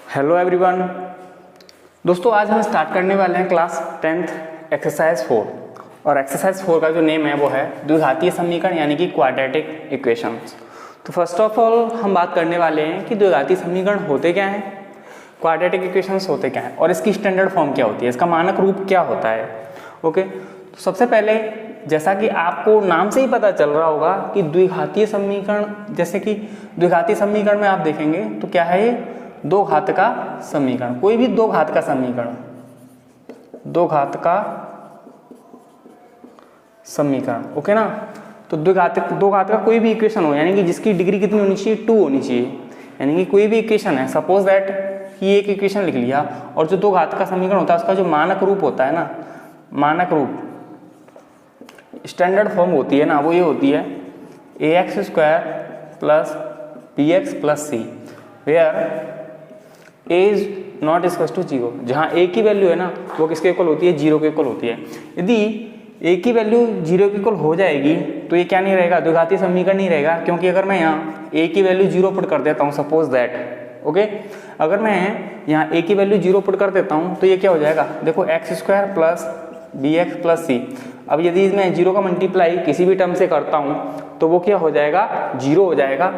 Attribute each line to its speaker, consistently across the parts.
Speaker 1: Hello everyone. दोस्तों आज हम स्टार्ट करने वाले हैं क्लास 10th एक्सरसाइज 4 और एक्सरसाइज 4 का जो नेम है वो है द्विघातीय समीकरण यानी कि क्वाड्रेटिक इक्वेशंस। तो फर्स्ट ऑफ ऑल हम बात करने वाले हैं कि द्विघातीय समीकरण होते क्या हैं, क्वाड्रेटिक इक्वेशंस होते क्या हैं और इसकी स्टैंडर्ड फॉर्म क्या होती है, इसका मानक रूप क्या होता है। ओके, तो सबसे पहले जैसा कि आपको नाम से ही पता चल रहा होगा कि द्विघातीय समीकरण, जैसे कि द्विघातीय समीकरण में आप देखेंगे तो क्या है, ये दो घात का समीकरण। कोई भी दो घात का समीकरण, दो घात का समीकरण, ओके ना। तो दो घात का कोई भी इक्वेशन हो, यानी कि जिसकी डिग्री कितनी होनी चाहिए, 2 होनी चाहिए। यानी कि कोई भी इक्वेशन है, सपोज दैट कि एक इक्वेशन लिख लिया और जो दो घात का समीकरण होता है उसका जो मानक रूप होता है ना, मानक रूप स्टैंडर्ड फॉर्म होती है ना, वो ये होती है ax² plus bx plus c where a is not equal to 0। जहाँ a की वैल्यू है ना वो किसके इक्वल होती है, 0 के इक्वल होती है। यदि a की वैल्यू 0 के इक्वल हो जाएगी तो ये क्या नहीं रहेगा, द्विघातीय समीकरण नहीं रहेगा। क्योंकि अगर मैं यहाँ a की वैल्यू 0 पुट कर देता हूँ, सपोज दैट, ओके, अगर मैं यहाँ a की वैल्यू 0 पुट कर देता हूँ तो ये क्या हो जाएगा, देखो x² plus bx plus c। अब यदि मैं 0 का मल्टीप्लाई किसी भी टर्म से करता हूँ तो वो क्या हो जाएगा, 0 हो जाएगा।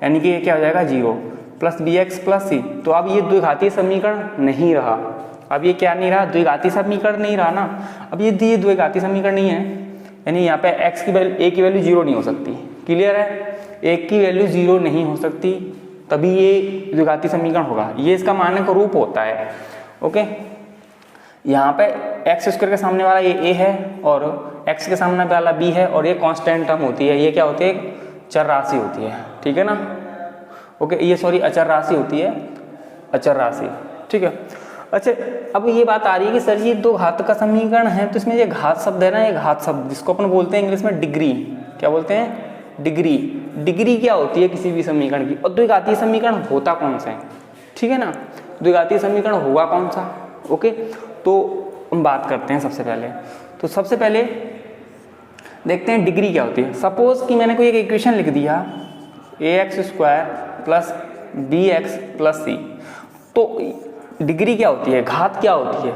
Speaker 1: यानी कि ये क्या हो जाएगा, 0 प्लस bx प्लस c। तो अब ये द्विघातीय समीकरण नहीं रहा। अब ये क्या नहीं रहा, द्विघातीय समीकरण नहीं रहा ना। अब यदि ये द्विघातीय समीकरण नहीं है, यानी यहाँ पे x की वैल्यू, a की वैल्यू 0 नहीं हो सकती। क्लियर है, a की वैल्यू 0 नहीं हो सकती, तभी ये द्विघातीय समीकरण होगा। ये इसका मानक रूप होता है। ओके, यहाँ पे x² के सामने वाला ये a है और x के सामने वाला b है और ये कांस्टेंट टर्म होती है। ये क्या होती है, चर राशि होती है, ठीक है ना। ओके, ये सॉरी अचर राशि होती है, अचर राशि, ठीक है। अच्छा, अब ये बात आ रही है कि सर ये दो घात का समीकरण है तो इसमें ये घात शब्द है ना, ये घात शब्द जिसको अपन बोलते हैं इंग्लिश में डिग्री, क्या बोलते हैं, डिग्री। डिग्री क्या होती है किसी भी समीकरण की, और द्विघातीय समीकरण होता कौन सा है, ठीक है ना, द्विघातीय समीकरण हुआ कौन सा। ओके, तो हम बात करते हैं सबसे पहले। तो सबसे पहले देखते हैं डिग्री क्या होती है। सपोज कि मैंने कोई एक इक्वेशन लिख दिया ax² plus bx plus c। तो डिग्री क्या होती है, घात क्या होती है,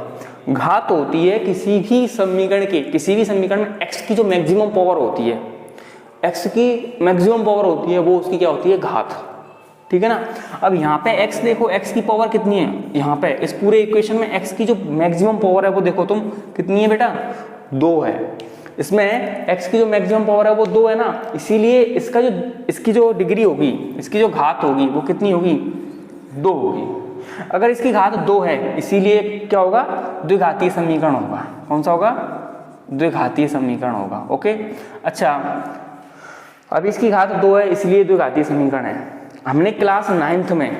Speaker 1: घात होती है किसी भी समीकरण की, किसी भी समीकरण में x की जो मैक्सिमम पावर होती है, x की मैक्सिमम पावर होती है वो उसकी क्या होती है, घात, ठीक है ना। अब यहाँ पे x देखो, x की पावर कितनी है, यहाँ पे इस पूरे इक्वेशन में x की जो मैक्सिमम पावर है वो देखो तुम कितनी है बेटा, 2 है। इसमें x की जो मैक्सिमम पावर है वो 2 है ना, इसीलिए इसकी जो डिग्री होगी, इसकी जो घात होगी वो कितनी होगी, 2 होगी। अगर इसकी घात 2 है इसीलिए क्या होगा, द्विघातीय समीकरण होगा। कौन सा होगा, द्विघातीय समीकरण होगा। ओके, अच्छा, अब इसकी घात 2 है इसलिए द्विघातीय समीकरण है। हमने क्लास 9th में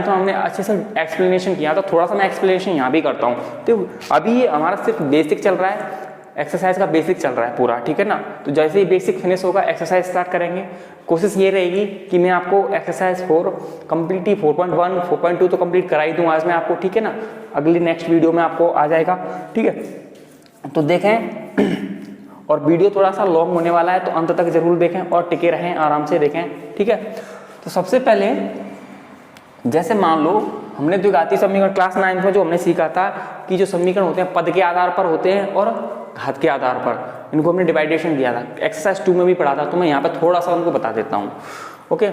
Speaker 1: हमने अच्छे से एक्सप्लेनेशन किया था, थोड़ा सा मैं एक्सप्लेनेशन यहाँ भी करता हूँ। तो अभी ये हमारा सिर्फ बेसिक चल रहा है, एक्सरसाइज का बेसिक चल रहा है पूरा, ठीक है ना। तो जैसे ही बेसिक फिनिश होगा एक्सरसाइज स्टार्ट करेंगे। कोशिश ये रहेगी कि मैं आपको एक्सरसाइज 4 कम्प्लीटली 4.1 4.2 तो कंप्लीट करा ही दूँ आज मैं आपको, ठीक है ना। अगली नेक्स्ट वीडियो में आपको आ जाएगा, ठीक है। तो देखें, और वीडियो थोड़ा सा लॉन्ग होने वाला है तो अंत तक जरूर देखें और टिके रहें, आराम से देखें, ठीक है। तो सबसे पहले जैसे मान लो हमने द्विघातीय समीकरण क्लास 9th में जो हमने सीखा था कि जो समीकरण होते हैं पद के आधार पर होते हैं और घात के आधार पर, इनको हमने डिवाइडेशन किया था, एक्सरसाइज 2 में भी पढ़ा था। तो मैं यहाँ पे थोड़ा सा उनको बता देता हूँ। ओके,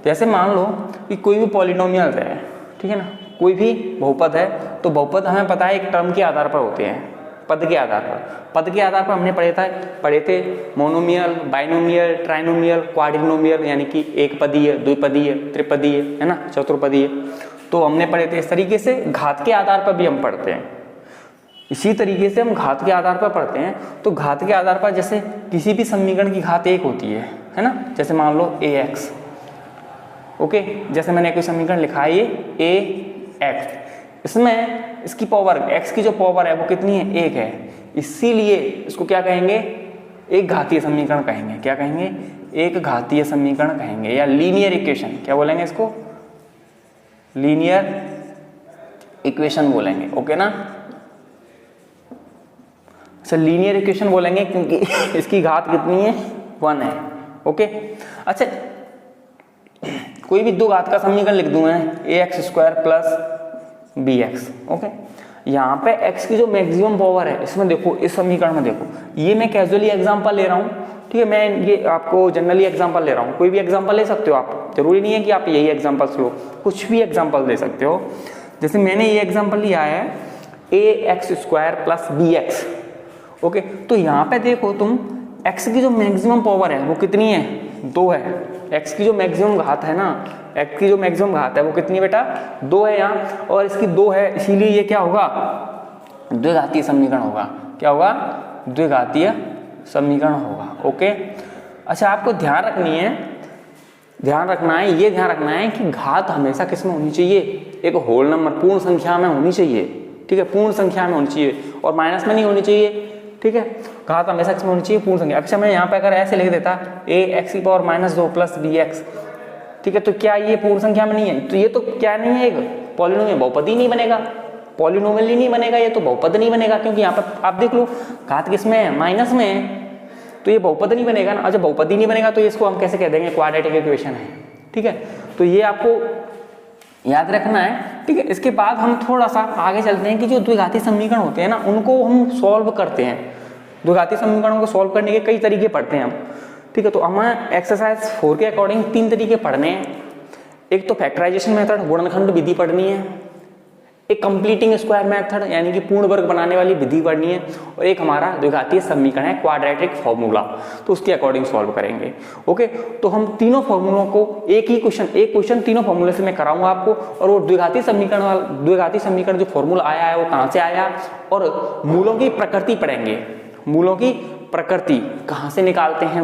Speaker 1: जैसे मान लो कि कोई भी पॉलिनोमियल है, ठीक है ना, कोई भी बहुपद है, तो बहुपद हमें पता है एक टर्म के आधार पर होते हैं, पद के आधार पर। पद के आधार पर हमने पढ़े थे मोनोमियल, बाइनोमियल, ट्राइनोमियल, क्वाड्रिनोमियल, यानी कि एक पदीय, द्विपदीय, त्रिपदीय, है ना, चतुर्पदीय। तो हमने पढ़े थे। इस तरीके से घात के आधार पर भी हम पढ़ते हैं, इसी तरीके से हम घात के आधार पर पढ़ते हैं। तो घात के आधार पर जैसे किसी भी समीकरण की घात 1 होती है ना। जैसे मान लो ax, ओके, जैसे मैंने कोई समीकरण लिखा है ये ax, इसमें इसकी पावर, x की जो पावर है वो कितनी है, 1 है। इसीलिए इसको क्या कहेंगे, एक घातीय समीकरण कहेंगे। क्या कहेंगे, एक घातीय समीकरण कहेंगे, या लीनियर इक्वेशन, क्या बोलेंगे इसको, लीनियर इक्वेशन बोलेंगे। ओके ना, अच्छा, लीनियर इक्वेशन बोलेंगे क्योंकि इसकी घात कितनी है, 1 है। ओके, अच्छा, कोई भी दो घात का समीकरण लिख दूं मैं, a x square plus b x. Okay, यहाँ पे x की जो मैक्सिमम पावर है इसमें देखो, इस समीकरण में देखो, ये मैं कैजुअली एग्जांपल ले रहा हूँ, ठीक है, मैं ये आपको जनरली एग्जांपल ले रहा हूँ, कोई भी एग्जांपल ले सकते हो आप, जरूरी नहीं है कि आप यही एग्जांपल लो, कुछ भी एग्जांपल दे सकते हो। जैसे मैंने ये एग्जांपल लिया है a x square plus b x. Okay, तो यहाँ पे देखो तुम, x की जो मैक्सिमम पावर है वो कितनी है, 2 है। x की जो मैक्सिमम घात है ना, x की जो मैक्सिमम घात है वो कितनी बेटा, 2 है यहाँ, और इसकी 2 है, इसीलिए ये क्या होगा, द्विघातीय समीकरण होगा। क्या होगा, द्विघातीय समीकरण होगा। ओके, अच्छा आपको ध्यान रखना है, ये ध्यान रखना है कि घात हमेशा किस में होनी चाहिए, एक होल नंबर, पूर्ण संख्या में होनी चाहिए, ठीक है, पूर्ण संख्या में होनी चाहिए, और माइनस में नहीं होनी चाहिए, ठीक है। घात हमेशा किसमें होनी चाहिए, पूर्ण संख्या। अच्छा मैं यहाँ पे अगर ऐसे लिख देता ए एक्स की पावर -2 प्लस बी एक्स, ठीक है, तो क्या ये पूर्ण संख्या में नहीं है, तो ये तो क्या नहीं है, एक पॉलिनोमियल, बहुपदी नहीं बनेगा, पॉलिनोमियल ही नहीं बनेगा, ये तो बहुपद नहीं बनेगा, क्योंकि यहाँ पे आप देख लो घात किसमें है, माइनस में है, तो ये बहुपद नहीं बनेगा ना। अच्छा बहुपदी नहीं बनेगा तो इसको हम कैसे कह देंगे, क्वाड्रेटिक इक्वेशन है, ठीक है। तो ये आपको याद रखना है, ठीक है। इसके बाद हम थोड़ा सा आगे चलते हैं कि जो द्विघाती समीकरण होते हैं ना, उनको हम सॉल्व करते हैं। द्विघाती समीकरणों को सॉल्व करने के कई तरीके पढ़ते हैं हम, ठीक है। तो हमें एक्सरसाइज 4 के अकॉर्डिंग 3 तरीके पढ़ने हैं। एक तो फैक्टराइजेशन मेथड, गुणनखंड विधि पढ़नी है, एक कंप्लीटिंग स्क्वायर मेथड यानी कि पूर्ण वर्ग बनाने वाली विधि पढ़नी है, और एक हमारा द्विघातीय समीकरण है क्वाड्रेटिक फॉर्मूला, तो उसके अकॉर्डिंग सॉल्व करेंगे। ओके, तो हम तीनों फॉर्मूलों को एक क्वेश्चन तीनों फॉर्मूले से मैं कराऊंगा आपको, और वो द्विघातीय समीकरण जो फॉर्मूला आया है वो कहाँ से आया, और मूलों की प्रकृति पढ़ेंगे। मूलों की प्रकृति कहाँ से निकालते हैं,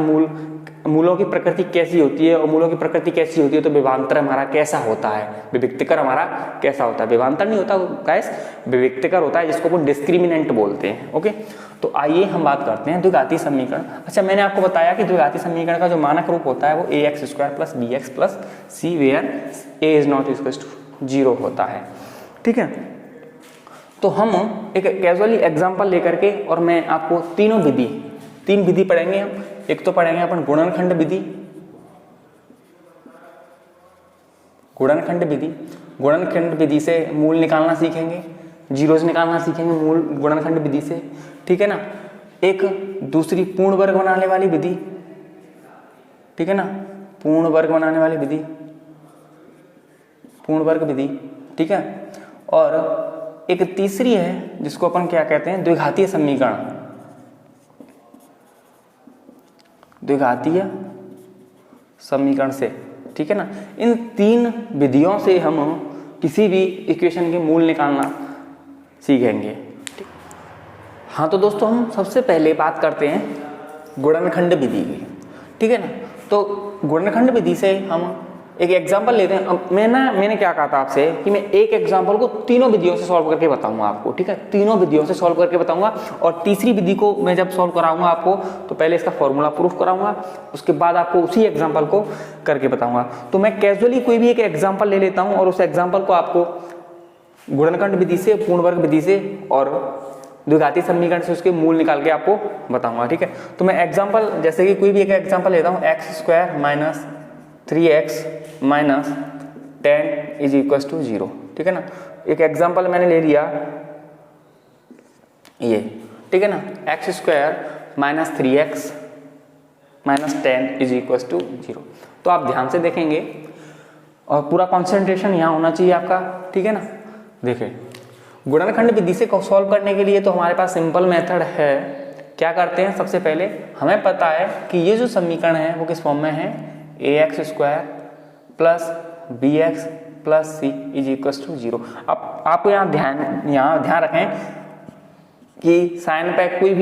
Speaker 1: मूलों की प्रकृति कैसी होती है, और मूलों की प्रकृति कैसी होती है तो विभवांतर हमारा कैसा होता है, विविक्तकर हमारा कैसा होता है। विभवांतर नहीं होता गाइस, विविक्तकर होता है, जिसको अपन डिस्क्रिमिनेंट बोलते हैं। ओके, तो आइए हम बात करते हैं द्विघातीय समीकरण। अच्छा मैंने आपको बताया कि द्विघातीय समीकरण का जो मानक रूप होता है वो a x square plus b x plus c, where a is not equal to 0 होता है, ठीक है। तो हम एक कैजुअली एग्जाम्पल लेकर के, और मैं आपको तीन विधि पढ़ेंगे हम। एक तो पढ़ेंगे अपन गुणनखंड विधि, गुणनखंड विधि से मूल निकालना सीखेंगे, जीरोस निकालना सीखेंगे मूल गुणनखंड विधि से, ठीक है ना। एक दूसरी पूर्ण वर्ग बनाने वाली विधि, ठीक है ना, पूर्ण वर्ग बनाने वाली विधि, पूर्ण वर्ग विधि, ठीक है। और एक तीसरी है जिसको अपन क्या कहते हैं, द्विघातीय समीकरण, द्विघातीय समीकरण से, ठीक है ना। इन 3 विधियों से हम किसी भी इक्वेशन के मूल निकालना सीखेंगे। हाँ तो दोस्तों हम सबसे पहले बात करते हैं गुणनखंड विधि की, ठीक है ना। तो गुणनखंड विधि से हम एक एग्जांपल लेते हैं। अब मैंने क्या कहा था आपसे कि मैं एक एग्जांपल को तीनों विधियों से सॉल्व करके बताऊंगा आपको, ठीक है, तीनों विधियों से सॉल्व करके बताऊंगा। और तीसरी विधि को मैं जब सॉल्व कराऊंगा आपको, तो पहले इसका फॉर्मूला प्रूफ कराऊंगा, उसके बाद आपको उसी एग्जाम्पल को करके बताऊंगा। तो मैं कैजुअली कोई भी एक एग्जाम्पल ले लेता हूँ, और उस एग्जाम्पल को आपको गुणनखंड विधि से, पूर्ण वर्ग विधि से और द्विघातीय समीकरण से उसके मूल निकाल के आपको बताऊंगा, ठीक है। तो मैं एग्जाम्पल, जैसे कि कोई भी एक एग्जाम्पल लेता हूँ, x square minus 3x minus 10 is equal to 0, ठीक है ना। एक एग्जाम्पल मैंने ले लिया ये, ठीक है ना, x square minus 3x minus 10 is equal to 0। तो आप ध्यान से देखेंगे और पूरा कंसंट्रेशन यहाँ होना चाहिए आपका, ठीक है ना। देखिए गुणनखंड विधि से सॉल्व करने के लिए तो हमारे पास सिंपल मेथड है। क्या करते हैं, सबसे पहले हमें पता है कि ये जो समीकरण है वो किस फॉर्म में है, a x square plus b x plus c is equal to 0। अब आपको यहाँ ध्यान रखें कि साइन पे कोई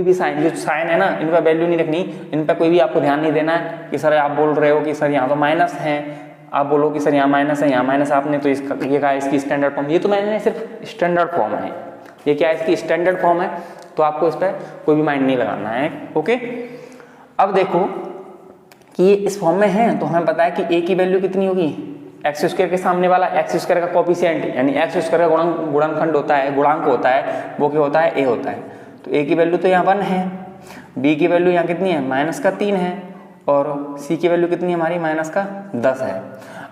Speaker 1: भी साइन, जो साइन है ना, इन पर वैल्यू नहीं रखनी, इन पर कोई भी आपको ध्यान नहीं देना है कि सर आप बोल रहे हो कि सर यहाँ तो माइनस है, आप बोलो कि सर यहाँ माइनस है, यहाँ माइनस, आपने तो इसका ये कहा इसकी स्टैंडर्ड फॉर्म, ये तो मैंने सिर्फ स्टैंडर्ड फॉर्म है, ये क्या है इसकी स्टैंडर्ड फॉर्म है, तो आपको इस पर कोई भी माइंड नहीं लगाना है। ओके, अब देखो कि ये इस फॉर्म में है, तो हमें पता है कि a की वैल्यू कितनी होगी, एक्स स्क्वायर के सामने वाला एक्स स्क्वायर का कोफिशिएंट यानी एक्स स्क्वायर का गुणनखंड होता है, गुणांक होता है, वो क्या होता है, a होता है। तो a की वैल्यू तो यहाँ 1 है, b की वैल्यू यहाँ कितनी है, -3 है, और सी की वैल्यू कितनी हमारी माइनस का 10 है।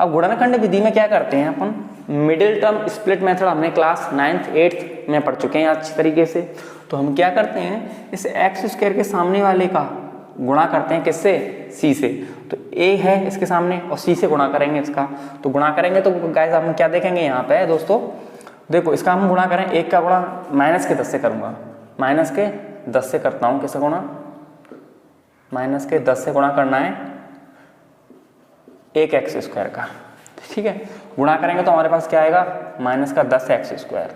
Speaker 1: अब गुणनखंड विधि में क्या करते हैं अपन, मिडिल टर्म स्प्लिट मेथड हमने क्लास 9th 8th में पढ़ चुके हैं अच्छी तरीके से। तो हम क्या करते हैं, इस एक्स स्क्वायर के सामने वाले का गुणा करते हैं किससे, सी से। तो ए है इसके सामने और सी से गुणा करेंगे इसका, तो गुणा करेंगे तो गाइस हम क्या देखेंगे यहाँ पे दोस्तों, देखो इसका हम गुणा करें, एक का गुणा माइनस के 10 से करूंगा, माइनस के 10 से करता हूँ, किससे गुणा, माइनस के 10 से गुणा करना है एक एक्स स्क्वायर का, ठीक है। गुणा करेंगे तो हमारे पास क्या आएगा, माइनस का 10 एक्स स्क्वायर।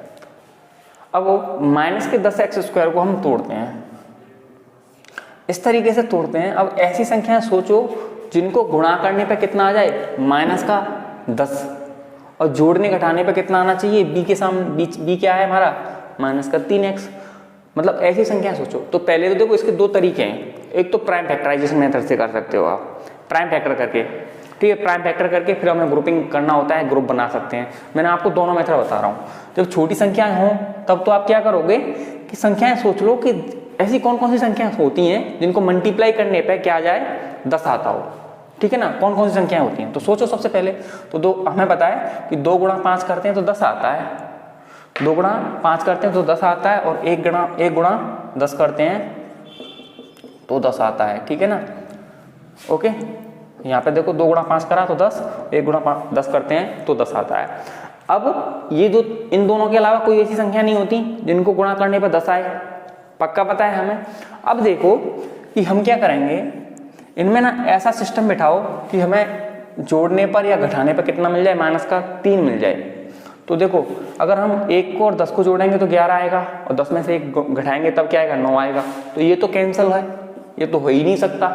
Speaker 1: अब वो माइनस के 10 एक्स स्क्वायर को हम तोड़ते हैं, इस तरीके से तोड़ते हैं। अब ऐसी संख्याएं सोचो जिनको गुणा करने पे कितना आ जाए, माइनस का 10, और जोड़ने घटाने पे कितना आना चाहिए, बी के सामने, बी क्या है हमारा, माइनस का 3x। मतलब ऐसी संख्याएं सोचो। तो पहले तो देखो इसके दो तरीके हैं, एक तो प्राइम फैक्टराइजेशन मेथड से कर सकते हो आप, प्राइम फैक्टर करके, ठीक है। प्राइम फैक्टर करके फिर हमें ग्रुपिंग करना होता है, ग्रुप बना सकते हैं। मैंने आपको दोनों मेथड बता रहा हूँ। जब छोटी संख्याएं हों तब तो आप क्या करोगे कि संख्याएं सोच लो कि ऐसी कौन कौन सी संख्याएं होती हैं जिनको मल्टीप्लाई करने पे क्या आ जाए, 10 आता हो, ठीक है ना। कौन कौन सी संख्याएं होती हैं, तो सोचो सबसे पहले। तो दो, हमें पता है कि 2 गुणा 5 करते हैं तो 10 आता है, 2 गुणा 5 करते हैं तो 10 आता है, और 1 गुणा 10 करते हैं तो 10 आता है, ठीक है ना। ओके, यहाँ पे देखो 2 गुणा 5 करा तो 10, 1 गुणा 10 करते हैं तो 10 आता है। अब ये जो इन दोनों के अलावा कोई ऐसी संख्या नहीं होती जिनको गुणा करने पर 10 आए, पक्का पता है हमें। अब देखो कि हम क्या करेंगे, इनमें ना ऐसा सिस्टम बिठाओ कि हमें जोड़ने पर या घटाने पर कितना मिल जाए, माइनस का 3 मिल जाए। तो देखो अगर हम 1 को और 10 को जोड़ेंगे तो 11 आएगा, और 10 में से 1 घटाएंगे तब क्या आएगा, 9 आएगा। तो ये तो कैंसिल है, ये तो हो ही नहीं सकता,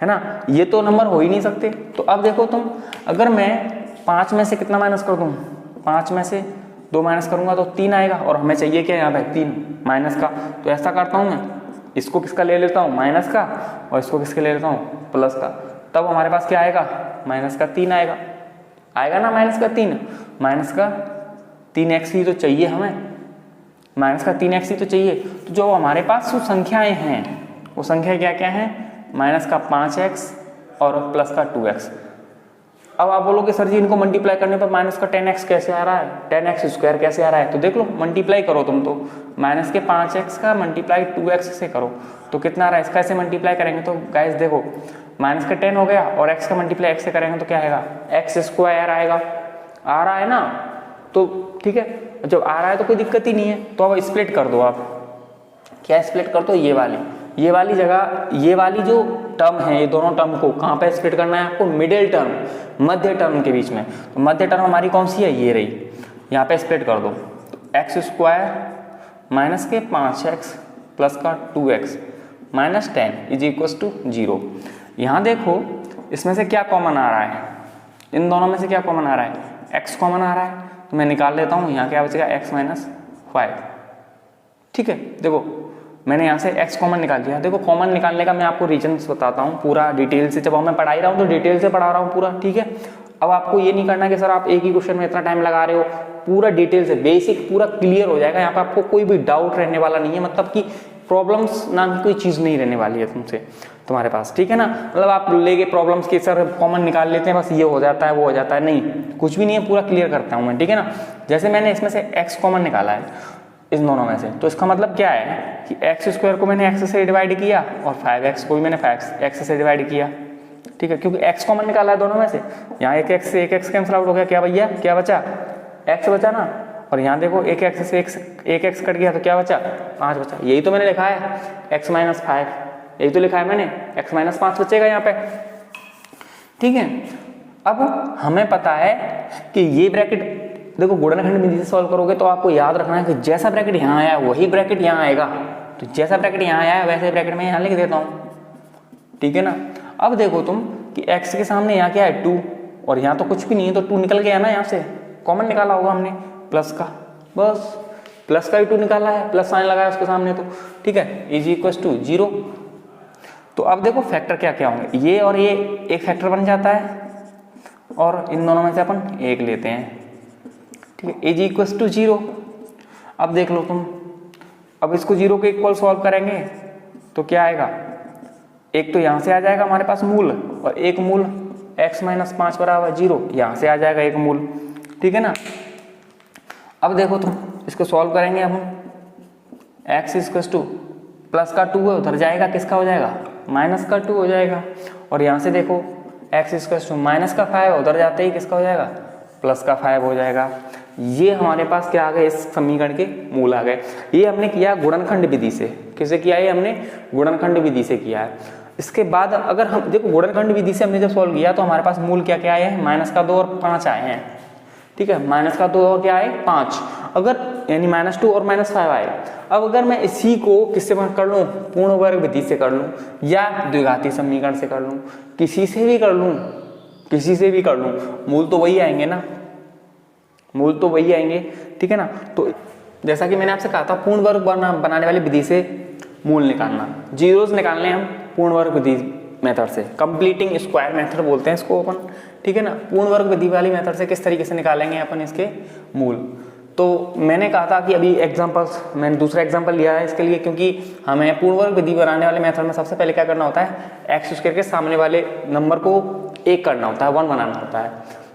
Speaker 1: है ना, ये तो नंबर हो ही नहीं सकते। तो अब देखो तुम, अगर मैं 5 में से कितना माइनस कर दूं, 5 में से 2 माइनस करूंगा तो 3 आएगा, और हमें चाहिए क्या यहाँ पे, 3 माइनस का। तो ऐसा करता हूँ मैं, इसको किसका ले लेता हूँ, माइनस का, और इसको किसके ले लेता हूँ, प्लस का। तब हमारे पास क्या आएगा, माइनस का 3 आएगा, आएगा ना माइनस का 3, माइनस का 3x ही तो चाहिए हमें, माइनस का 3x ही तो चाहिए। तो जो हमारे पास जो संख्याएं हैं वो संख्या क्या क्या है, माइनस का 5x और प्लस का 2x। अब आप बोलोगे सर जी इनको मल्टीप्लाई करने पर माइनस का 10x कैसे आ रहा है, 10x स्क्वायर कैसे आ रहा है। तो देख लो, मल्टीप्लाई करो तुम, तो माइनस के 5x का मल्टीप्लाई 2x से करो तो कितना आ रहा है, इसका ऐसे मल्टीप्लाई करेंगे तो गाइस देखो माइनस का 10 हो गया, और x का मल्टीप्लाई x से करेंगे तो क्या आएगा, x स्क्वायर आएगा। आ रहा है ना, तो ठीक है, जब आ रहा है तो कोई दिक्कत ही नहीं है। तो अब स्प्लिट कर दो आप, क्या स्प्लिट कर दो, ये वाली जगह, ये वाली जो टर्म है, ये दोनों टर्म को कहाँ पे स्प्लिट करना है आपको, मिडिल टर्म, मध्य टर्म के बीच में। तो मध्य टर्म हमारी कौन सी है, ये रही, यहाँ पे स्प्लिट कर दो। तो एक्स स्क्वायर माइनस के 5x प्लस का 2x minus 10 is equal to 0। यहाँ देखो इसमें से क्या कॉमन आ रहा है, इन दोनों में से क्या कॉमन आ रहा है, x कॉमन आ रहा है, तो मैं निकाल लेता हूँ। यहाँ क्या बचेगा, x माइनस 5, ठीक है। देखो मैंने यहाँ से x कॉमन निकाल दिया। देखो कॉमन निकालने का मैं आपको रीजन्स बताता हूँ पूरा डिटेल से, जब मैं पढ़ा ही रहा हूँ तो डिटेल से पढ़ा रहा हूँ पूरा, ठीक है। अब आपको ये नहीं करना कि सर आप एक ही क्वेश्चन में इतना टाइम लगा रहे हो, पूरा डिटेल से बेसिक पूरा क्लियर हो जाएगा। यहाँ पे आपको कोई भी डाउट रहने वाला नहीं है, मतलब कि प्रॉब्लम्स नाम की कोई चीज़ नहीं रहने वाली है तुम्हारे पास, ठीक है ना। मतलब आप लेके प्रॉब्लम्स के सर कॉमन निकाल लेते हैं, बस ये हो जाता है वो हो जाता है, नहीं, कुछ भी नहीं है, पूरा क्लियर करता हूँ मैं, ठीक है ना। जैसे मैंने इसमें से x कॉमन निकाला है इन दोनों में से, तो इसका मतलब क्या है कि एक्स स्क्वायर को मैंने x से डिवाइड किया और 5x को भी मैंने 5x से डिवाइड किया, ठीक है, क्योंकि x कॉमन निकाला है दोनों में से। यहाँ एक x से एक x कैंसिल आउट हो गया, क्या भैया क्या बचा, x बचा ना, और यहाँ देखो एक x से एक x कट गया तो क्या बचा, 5 बचा। यही तो मैंने लिखा है x माइनस 5, यही तो लिखा है मैंने, x माइनस 5 बचेगा यहाँ पे, ठीक है। अब हमें पता है कि ये ब्रैकेट, देखो गुणनखंड विधि से सॉल्व करोगे तो आपको याद रखना है कि जैसा ब्रैकेट यहाँ आया वही ब्रैकेट यहाँ आएगा, तो जैसा ब्रैकेट यहाँ आया वैसे ब्रैकेट में यहाँ लिख देता हूँ, ठीक है ना। अब देखो तुम कि x के सामने यहाँ क्या है 2, और यहाँ तो कुछ भी नहीं है, तो 2 निकल गया ना, यहाँ से कॉमन निकाला होगा हमने प्लस का, बस प्लस का ही 2 निकाला है, प्लस साइन लगाया उसके सामने, तो ठीक है, इज इक्वल टू 0। तो अब देखो फैक्टर क्या क्या होंगे, ये और ये एक फैक्टर बन जाता है, और इन दोनों में से अपन 1 लेते हैं, ठीक है, इज इक्वल टू 0। अब देख लो तुम, अब इसको 0 के इक्वल सॉल्व करेंगे तो क्या आएगा, एक तो यहाँ से आ जाएगा हमारे पास मूल, और एक मूल x माइनस 5 बराबर 0, यहाँ से आ जाएगा एक मूल, ठीक है ना। अब देखो तुम इसको सॉल्व करेंगे अब हम, x इक्वल टू प्लस का 2 है, उधर जाएगा किसका हो जाएगा, माइनस का 2 हो जाएगा। और यहाँ से देखो x इक्वल टू माइनस का 5, उधर जाते ही किसका हो जाएगा, प्लस का 5 हो जाएगा। ये हमारे पास क्या आ गए, इस समीकरण के मूल आ गए। ये हमने किया गुणनखंड विधि से, किसे किया है हमने, गुणनखंड विधि से किया है। इसके बाद अगर हम देखो गुणनखंड विधि से हमने जब सॉल्व किया तो हमारे पास मूल क्या क्या आए हैं, माइनस का 2 और 5 आए हैं, ठीक है, माइनस का 2 और क्या आए 5, अगर यानी -2 और -5 आए। अब अगर मैं इसी को किससे कर लूँ, पूर्ण वर्ग विधि से कर लूँ या द्विघाती समीकरण से कर लूँ, किसी से भी कर लूँ, किसी से भी कर लूँ, मूल तो वही आएंगे ना, मूल तो वही आएंगे, ठीक है ना। तो जैसा कि मैंने आपसे कहा था पूर्ण वर्ग बनाने वाली विधि से मूल निकालना, जीरोस निकालने हम पूर्ण वर्ग विधि मेथड से, कंप्लीटिंग स्क्वायर मेथड बोलते हैं इसको अपन, ठीक है ना। पूर्ण वर्ग विधि वाली मेथड से किस तरीके से निकालेंगे अपन इसके मूल। तो मैंने कहा था कि अभी एग्जांपल्स, मैंने दूसरा एग्जांपल लिया है इसके लिए, क्योंकि हमें पूर्ण वर्ग विधि बनाने वाले मेथड में सबसे पहले क्या करना होता है, एक्स स्क्वायर के सामने वाले नंबर को 1 करना होता है, 1 बनाना होता है,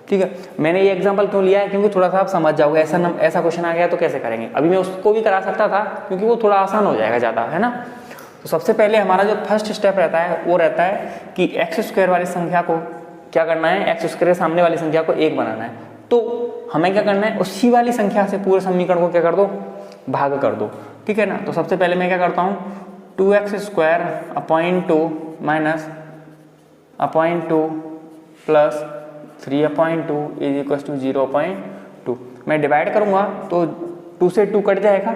Speaker 1: ठीक है। मैंने ये एग्जांपल क्यों लिया है, क्योंकि थोड़ा सा आप समझ जाओगे, ऐसा क्वेश्चन आ गया तो कैसे करेंगे। अभी मैं उसको भी करा सकता था क्योंकि वो थोड़ा आसान हो जाएगा ज़्यादा, है ना। तो सबसे पहले हमारा जो फर्स्ट स्टेप रहता है वो रहता है कि एक्स स्क्वायर वाली संख्या को क्या करना है, एक्स स्क्वायर के सामने वाली संख्या को 1 बनाना है। तो हमें क्या करना है, उसी वाली संख्या से पूरे समीकरण को क्या कर दो, भाग कर दो, ठीक है ना। तो सबसे पहले मैं क्या करता हूँ, 2x square upon 2 minus upon 2 plus 3/2 is equal to 0.2। मैं डिवाइड करूंगा तो 2 से 2 कट जाएगा,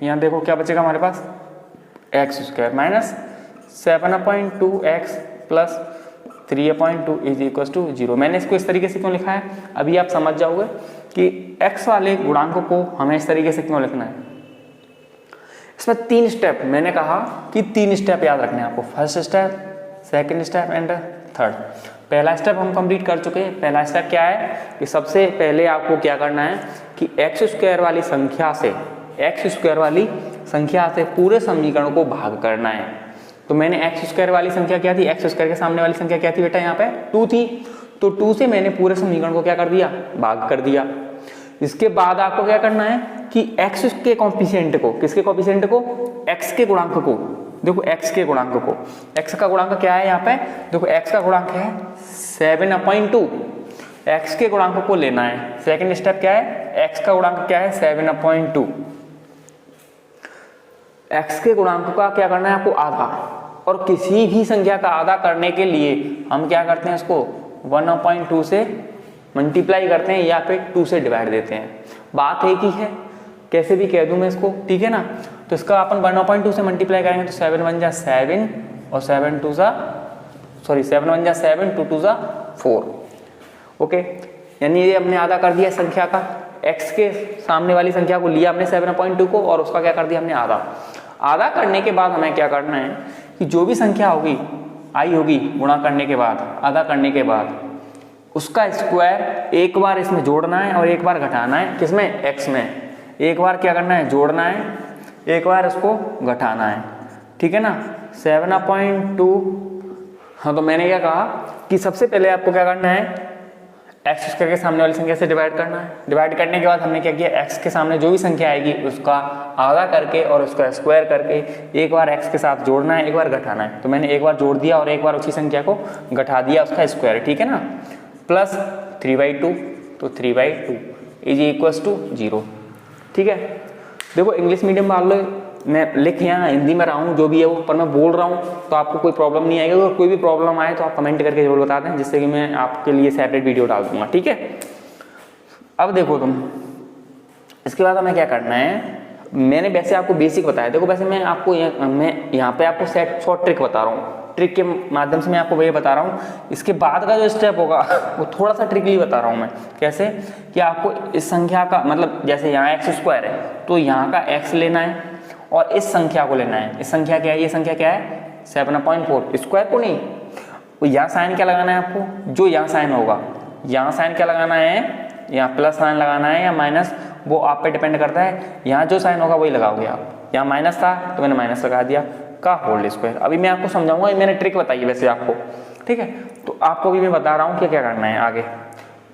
Speaker 1: यहाँ देखो क्या बचेगा हमारे पास, x square minus 7/2x plus 3/2 is equal to 0। मैंने इसको इस तरीके से क्यों लिखा है, अभी आप समझ जाओगे कि x वाले गुणांकों को हमें इस तरीके से क्यों लिखना है। इसमें 3 स्टेप, मैंने कहा कि 3 स्टेप याद रखने हैं आपको, first step, second step and third. पहला स्टेप हम कंप्लीट कर चुके हैं। पहला स्टेप क्या है कि सबसे पहले आपको क्या करना है कि एक्स स्क्वायर वाली संख्या से, एक्स स्क्वायर वाली संख्या से पूरे समीकरण को भाग करना है। तो मैंने एक्स स्क्वायर वाली संख्या क्या थी, एक्स स्क्वायर के सामने वाली संख्या क्या थी बेटा, यहाँ पे 2 थी, तो 2 से मैंने पूरे समीकरण को क्या कर दिया, भाग कर दिया। इसके बाद आपको क्या करना है कि x के कॉम्पिशेंट को, किसके कॉम्पिशेंट को, x के गुणांक को, देखो x के गुणांक को, x का गुणांक क्या है यहाँ पे, देखो x का गुणांक है 7/2, x के गुणांक को लेना है। सेकंड स्टेप क्या है, x का गुणांक क्या है 7/2, x के गुणांक का क्या करना है आपको, आधा। और किसी भी संख्या का आधा करने के लिए हम क्या करते हैं, इसको 1/2 से मल्टीप्लाई करते हैं या फिर 2 से डिवाइड देते हैं, बात एक ही है, कैसे भी कह दूं मैं इसको, ठीक है ना। तो इसका अपन 1/2 से मल्टीप्लाई करेंगे तो 7 1 जा 7 और 7 2 जा 7, 2 2 जा 4, ओके। यानी ये हमने आधा कर दिया संख्या का, x के सामने वाली संख्या को लिया हमने 7/2 को और उसका क्या कर दिया हमने आधा। आधा करने के बाद हमें क्या करना है कि जो भी संख्या होगी आई होगी गुणा करने के बाद, आधा करने के बाद, उसका स्क्वायर एक बार इसमें जोड़ना है और एक बार घटाना है, किसमें, x में। एक बार क्या करना है, जोड़ना है, एक बार इसको घटाना है, ठीक है ना। 7/2, हाँ तो मैंने क्या कहा कि सबसे पहले आपको क्या करना है, एक्स स्क्वायर के सामने वाली संख्या से डिवाइड करना है। डिवाइड करने के बाद हमने क्या किया, एक्स के सामने जो भी संख्या आएगी उसका आधा करके और उसका स्क्वायर करके एक बार एक्स के साथ जोड़ना है, एक बार घटाना है। तो मैंने एक बार जोड़ दिया और एक बार उसी संख्या को घटा दिया, उसका स्क्वायर, ठीक है ना। प्लस 3/2, तो 3/2 इज इक्वल टू 0, ठीक है। देखो इंग्लिश मीडियम मान लो, मैं लिख यहाँ हिंदी में रहा हूँ, जो भी है वो, पर मैं बोल रहा हूँ तो आपको कोई प्रॉब्लम नहीं आएगी। अगर कोई भी प्रॉब्लम आए तो आप कमेंट करके जरूर बता दें, जिससे कि मैं आपके लिए सेपरेट वीडियो डाल दूंगा, ठीक है। अब देखो तुम, इसके बाद हमें क्या करना है, मैंने वैसे आपको बेसिक बताया। देखो वैसे मैं आपको मैं यहाँ पे आपको शॉर्ट ट्रिक बता रहा हूँ, ट्रिक के माध्यम से मैं आपको वही बता रहा हूँ। इसके बाद का जो स्टेप होगा वो थोड़ा सा ट्रिकली बता रहा हूँ मैं, कैसे कि आपको इस संख्या का मतलब, जैसे यहाँ एक्स स्क्वायर है तो यहाँ का एक्स लेना है और इस संख्या को लेना है। इस संख्या क्या है, ये संख्या क्या है 7/4, स्क्वायर को नहीं। तो यहाँ साइन क्या लगाना है आपको, जो यहाँ साइन होगा, यहाँ साइन क्या लगाना है, यहाँ प्लस साइन लगाना है या माइनस, वो आप पे डिपेंड करता है। यहाँ जो साइन होगा वही लगाओगे आप। यहाँ माइनस था तो मैंने माइनस लगा दिया, का होल स्क्वायर। अभी मैं आपको समझाऊंगा, मैंने ट्रिक बताई है वैसे आपको, ठीक है। तो आपको भी मैं बता रहा हूँ कि क्या करना है आगे।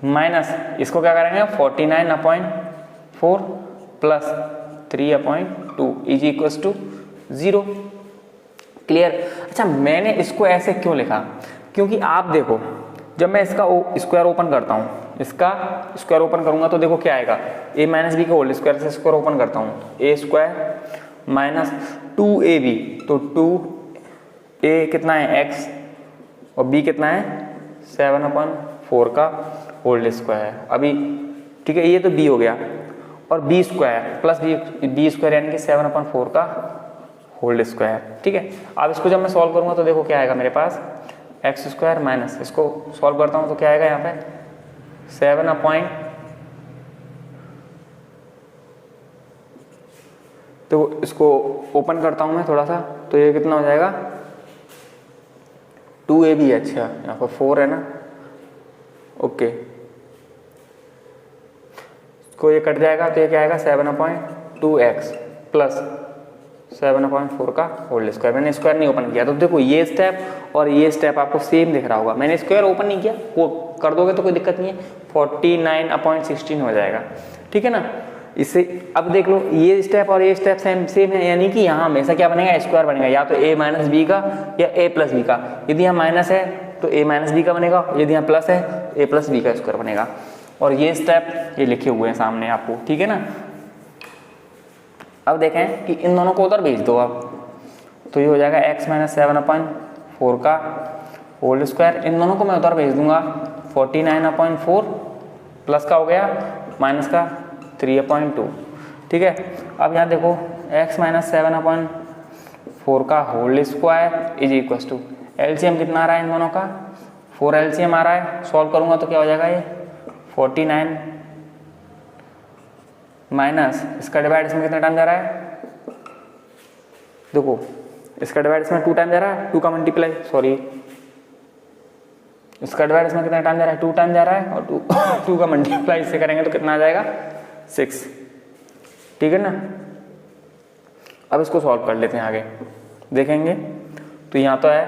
Speaker 1: माइनस इसको क्या करेंगे 49/4 plus 3/2 is equal to 0। Clear. अच्छा मैंने इसको ऐसे क्यों लिखा, क्योंकि आप देखो जब मैं इसका स्क्वायर ओपन करता हूँ, इसका स्क्वायर ओपन करूंगा तो देखो क्या आएगा, a माइनस बी का होल स्क्वायर से स्क्वायर ओपन करता हूँ, a स्क्वायर माइनस 2ab, तो 2a कितना है x और b कितना है 7/4 का होल स्क्वायर। अभी ठीक है, ये तो b हो गया, और b square plus b square यानी कि 7/4 का होल स्क्वायर। ठीक है, अब इसको जब मैं सॉल्व करूंगा तो देखो क्या आएगा मेरे पास, एक्स स्क्वायर माइनस, इसको सॉल्व करता हूं तो क्या आएगा यहाँ पे 7 तो इसको ओपन करता हूं मैं थोड़ा सा, तो ये कितना हो जाएगा 2ab, अच्छा यहाँ पर 4 है ना, ओके, इसको ये कट जाएगा तो ये क्या आएगा 7/2x प्लस 7/4 का होल स्क्वायर। मैंने स्क्वायर नहीं ओपन किया, तो देखो ये स्टेप और ये स्टेप आपको सेम दिख रहा होगा, मैंने स्क्वायर ओपन नहीं किया, वो कर दोगे तो कोई दिक्कत नहीं है, 49/16 हो जाएगा। ठीक है ना, इससे अब देख लो ये स्टेप और ये स्टेप सेम है, यानी कि यहाँ हमेशा क्या बनेगा स्क्वायर बनेगा, या तो a माइनस बी का या a प्लस बी का। यदि यहाँ माइनस है तो a माइनस बी का बनेगा, यदि यहाँ प्लस है तो a प्लस बी का स्क्वायर बनेगा। और ये स्टेप ये लिखे हुए हैं सामने आपको, ठीक है ना। अब देखें कि इन दोनों को उधर भेज दो आप, तो ये हो जाएगा x माइनस 7/4 का होल स्क्वायर, इन दोनों को मैं उधर भेज दूंगा 49/4 प्लस का हो गया माइनस का 3/2। ठीक है, अब यहाँ देखो x माइनस 7/4 का whole square is equal to LCM कितना आ रहा है इन दोनों का, 4 एलसीएम आ रहा है, सॉल्व करूंगा तो क्या हो जाएगा ये 49 माइनस इसका डिवाइड इसमें कितना टाइम जा रहा है, देखो इसका डिवाइड इसमें 2 टाइम जा रहा है, 2 का मल्टीप्लाई, सॉरी इसका डिवाइड इसमें कितना टाइम जा रहा है 2 टाइम जा रहा है, और 2 का मल्टीप्लाई इससे करेंगे तो कितना आ जाएगा 6। ठीक है ना, अब इसको सॉल्व कर लेते हैं आगे देखेंगे। तो यहाँ तो है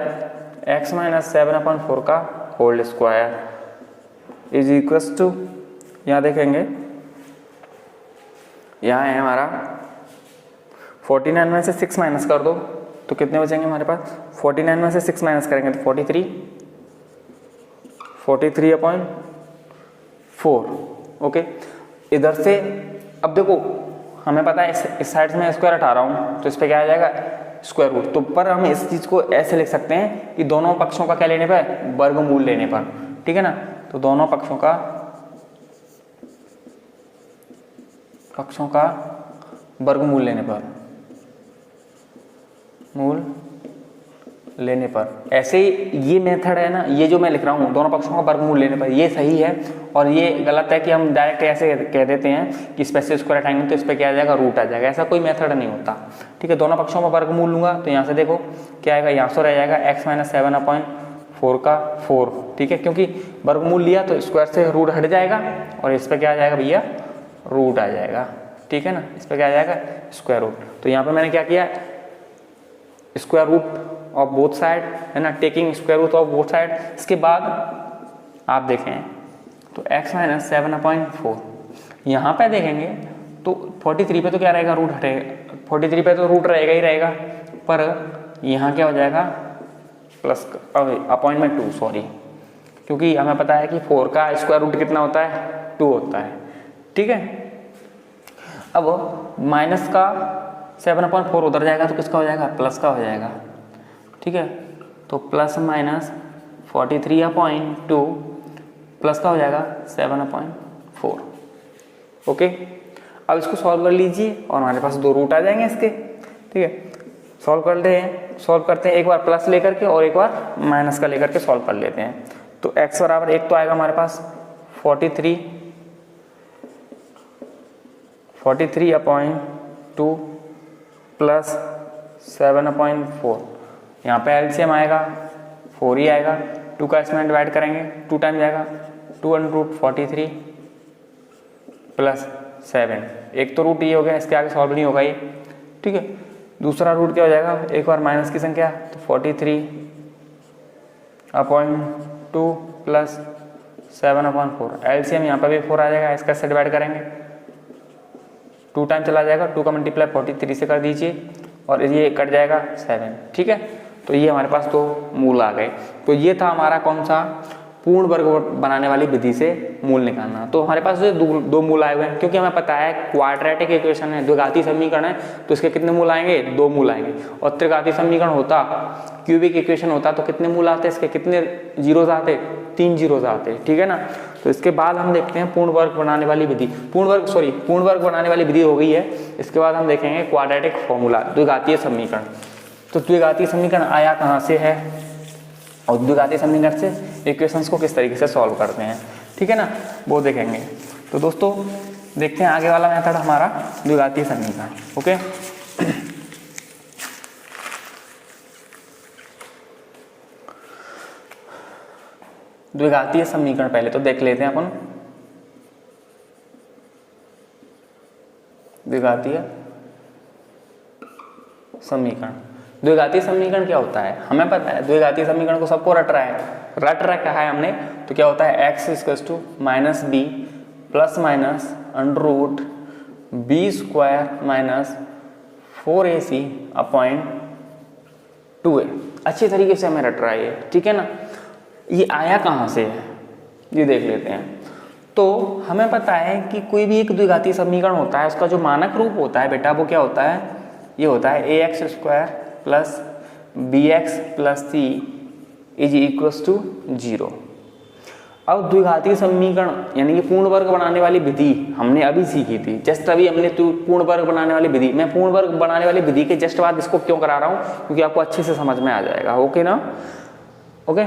Speaker 1: x माइनस 7/4 का whole square is equal to, यहाँ देखेंगे यहाँ है हमारा 49 में से 6 माइनस कर दो तो कितने बचेंगे हमारे पास, 49 में से 6 माइनस करेंगे तो 43/4। ओके, इधर से अब देखो हमें पता है इस साइड से मैं स्क्वायर हटा रहा हूँ तो इस पे क्या आ जाएगा स्क्वायर रूट, तो पर हम इस चीज को ऐसे लिख सकते हैं कि दोनों पक्षों का क्या लेने पर, वर्गमूल लेने पर। ठीक है ना, तो दोनों पक्षों का वर्गमूल लेने पर ऐसे ही ये मेथड है ना, ये जो मैं लिख रहा हूँ दोनों पक्षों का वर्गमूल लेने पर, ये सही है। और ये गलत है कि हम डायरेक्ट ऐसे कह देते हैं कि इस पे से स्क्वायर हटाएंगे तो इस पे क्या आ जाएगा रूट आ जाएगा, ऐसा कोई मेथड नहीं होता। ठीक है, दोनों पक्षों का वर्गमूल लूंगा तो यहाँ से देखो क्या आएगा, यहाँ से रह जाएगा x माइनस 7/4 का 4। ठीक है, क्योंकि वर्गमूल लिया तो स्क्वायर से रूट हट जाएगा और इस पे क्या आ जाएगा भैया रूट आ जाएगा। ठीक है ना, इस पे क्या आ जाएगा स्क्वायर रूट। तो यहाँ पे मैंने क्या किया, square root of both side है ना, taking square root of both side. इसके बाद आप देखें तो x माइनस 7/4 यहाँ पे देखेंगे तो 43 पे तो क्या रहेगा रूट हटेगा, 43 पे तो रूट रहेगा ही रहेगा, पर यहाँ क्या हो जाएगा प्लस अपॉइंटमेंट 2, सॉरी, क्योंकि हमें पता है कि 4 का स्क्वायर रूट कितना होता है 2 होता है। ठीक है, अब माइनस का 7/4 उधर जाएगा तो किसका हो जाएगा प्लस का हो जाएगा। ठीक है, तो प्लस माइनस 43/2 प्लस का हो जाएगा 7/4। ओके, अब इसको सॉल्व कर लीजिए और हमारे पास 2 रूट आ जाएंगे इसके। ठीक है, सॉल्व करते हैं एक बार प्लस लेकर के और एक बार माइनस का लेकर के सॉल्व कर लेते हैं। तो x बराबर 1 तो आएगा हमारे पास 43/2 प्लस 7/4, यहाँ पे एलसीएम आएगा 4 ही आएगा, 2 का इसमें डिवाइड करेंगे 2 टाइम जाएगा, 2√43 प्लस 7, एक तो रूट ये हो गया, इसके आगे सॉल्व नहीं होगा ये। ठीक है, दूसरा रूट क्या हो जाएगा, एक बार माइनस की संख्या तो 43/2 प्लस 7/4। एलसीएम यहाँ पर भी 4 आ जाएगा, इसका से डिवाइड करेंगे 2 टाइम चला जाएगा, 2 का मल्टीप्लाई 43 से कर दीजिए और ये कट जाएगा 7। ठीक है, तो ये हमारे पास 2 मूल आ गए। तो ये था हमारा कौन सा, पूर्ण वर्ग बनाने वाली विधि से मूल निकालना। तो हमारे पास जो 2 मूल आए हुए हैं, क्योंकि हमें पता है क्वाड्रेटिक इक्वेशन है, द्विघाती समीकरण है, तो इसके कितने मूल आएंगे, 2 मूल आएंगे। और त्रिघाती समीकरण होता, क्यूबिक इक्वेशन होता तो कितने मूल आते, इसके कितने जीरोज आते, 3 जीरोज आते। ठीक है ना। तो इसके बाद हम देखते हैं पूर्ण वर्ग बनाने वाली विधि, पूर्ण वर्ग बनाने वाली विधि हो गई है। इसके बाद हम देखेंगे क्वाड्रेटिक फॉर्मूला, द्विघातीय समीकरण। तो द्विघातीय समीकरण आया कहाँ से है और द्विघातीय समीकरण से इक्वेशंस को किस तरीके से सॉल्व करते हैं, ठीक है ना, वो देखेंगे। तो दोस्तों देखते हैं आगे वाला मेथड हमारा द्विघातीय समीकरण। ओके, द्विघातीय समीकरण पहले तो देख लेते हैं अपन। द्विघातीय समीकरण, द्विघातीय समीकरण क्या होता है, हमें पता है द्विघातीय समीकरण को सबको रट रखा है हमने। तो क्या होता है, x = -b ± √b² - 4ac/2a। अच्छी तरीके से हमें रट रहा है ये, ठीक है ना। ये आया कहाँ से है ये देख लेते हैं। तो हमें पता है कि कोई भी एक द्विघातीय समीकरण होता है, उसका जो मानक रूप होता है बेटा वो क्या होता है, ये होता है ax² + bx + c = 0। अब द्विघातीय समीकरण यानी कि पूर्ण वर्ग बनाने वाली विधि हमने अभी सीखी थी, जस्ट अभी हमने पूर्ण वर्ग बनाने वाली विधि, मैं पूर्ण वर्ग बनाने वाली विधि के जस्ट बाद इसको क्यों करा रहा हूँ, क्योंकि आपको अच्छे से समझ में आ जाएगा। ओके ना, ओके।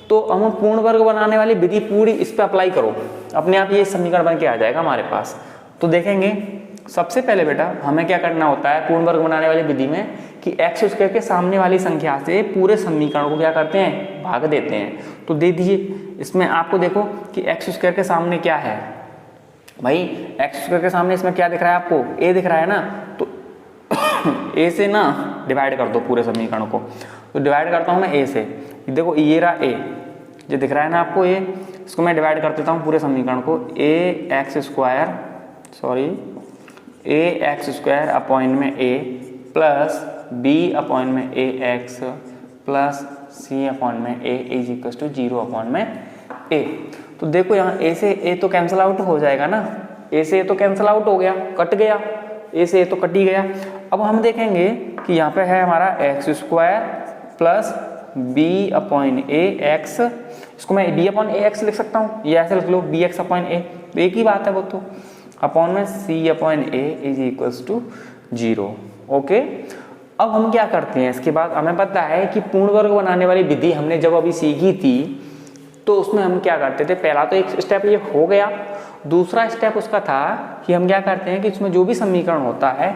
Speaker 1: तो हम पूर्ण वर्ग बनाने वाली विधि पूरी इस पे अप्लाई करो, अपने आप ये समीकरण बन के आ जाएगा हमारे पास। तो देखेंगे सबसे पहले बेटा हमें क्या करना होता है पूर्ण वर्ग बनाने वाली विधि में कि x² के सामने वाली संख्या से पूरे समीकरण को क्या करते हैं, भाग देते हैं। तो दे दीजिए, इसमें आपको देखो कि x² के सामने क्या है भाई, x² के सामने इसमें क्या दिख रहा है आपको, a दिख रहा है ना। तो a से ना डिवाइड कर दो पूरे समीकरण को। तो डिवाइड करता हूँ मैं a से, देखो ये रहा a, जो दिख रहा है ना आपको a, इसको मैं डिवाइड कर देता हूँ पूरे समीकरण को, ax² अपॉन में a प्लस b अपॉन में ax प्लस c अपॉन में a = 0 अपॉन में a। तो देखो यहाँ a से a तो कैंसिल आउट हो जाएगा ना, a से a तो कैंसिल आउट हो गया, कट गया, a से a तो कट ही गया। अब हम देखेंगे कि यहाँ पे है हमारा x² plus b upon ax, इसको मैं b अपॉन ax लिख सकता हूँ, ये ऐसे लिख लो bx अपॉन a, तो एक ही बात है वो तो, अपॉन में c अपॉन a = 0। ओके, अब हम क्या करते हैं, इसके बाद हमें पता है कि पूर्ण वर्ग बनाने वाली विधि हमने जब अभी सीखी थी तो उसमें हम क्या करते थे, पहला तो एक स्टेप ये हो गया, दूसरा स्टेप उसका था कि हम क्या करते हैं कि उसमें जो भी समीकरण होता है,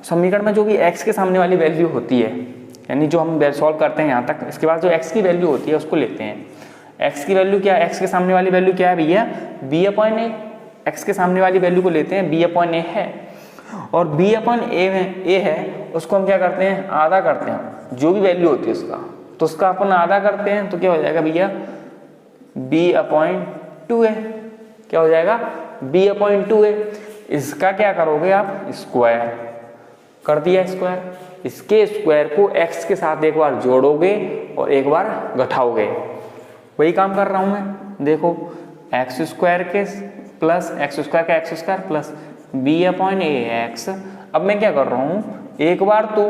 Speaker 1: समीकरण में जो भी x के सामने वाली वैल्यू होती है, यानी जो हम सॉल्व करते हैं यहाँ तक, इसके बाद जो x की वैल्यू होती है उसको लेते हैं। x की वैल्यू क्या है, x के सामने वाली वैल्यू क्या है भैया, b अपॉन a, x के सामने वाली वैल्यू को लेते हैं, b अपॉन a है, और b अपॉन a है, उसको हम क्या करते हैं, आधा करते हैं, जो भी वैल्यू होती है उसका, तो उसका अपन आधा करते हैं, तो क्या हो जाएगा भैया, b अपॉन 2a, क्या हो जाएगा, b अपॉन 2a। इसका क्या करोगे आप, स्क्वायर कर दिया, स्क्वायर, इसके स्क्वायर को x के साथ एक बार जोड़ोगे और एक बार घटाओगे, वही काम कर रहा हूं मैं। देखो x² के प्लस x² का x² plus b upon ax। अब मैं क्या कर रहा हूँ, एक बार तो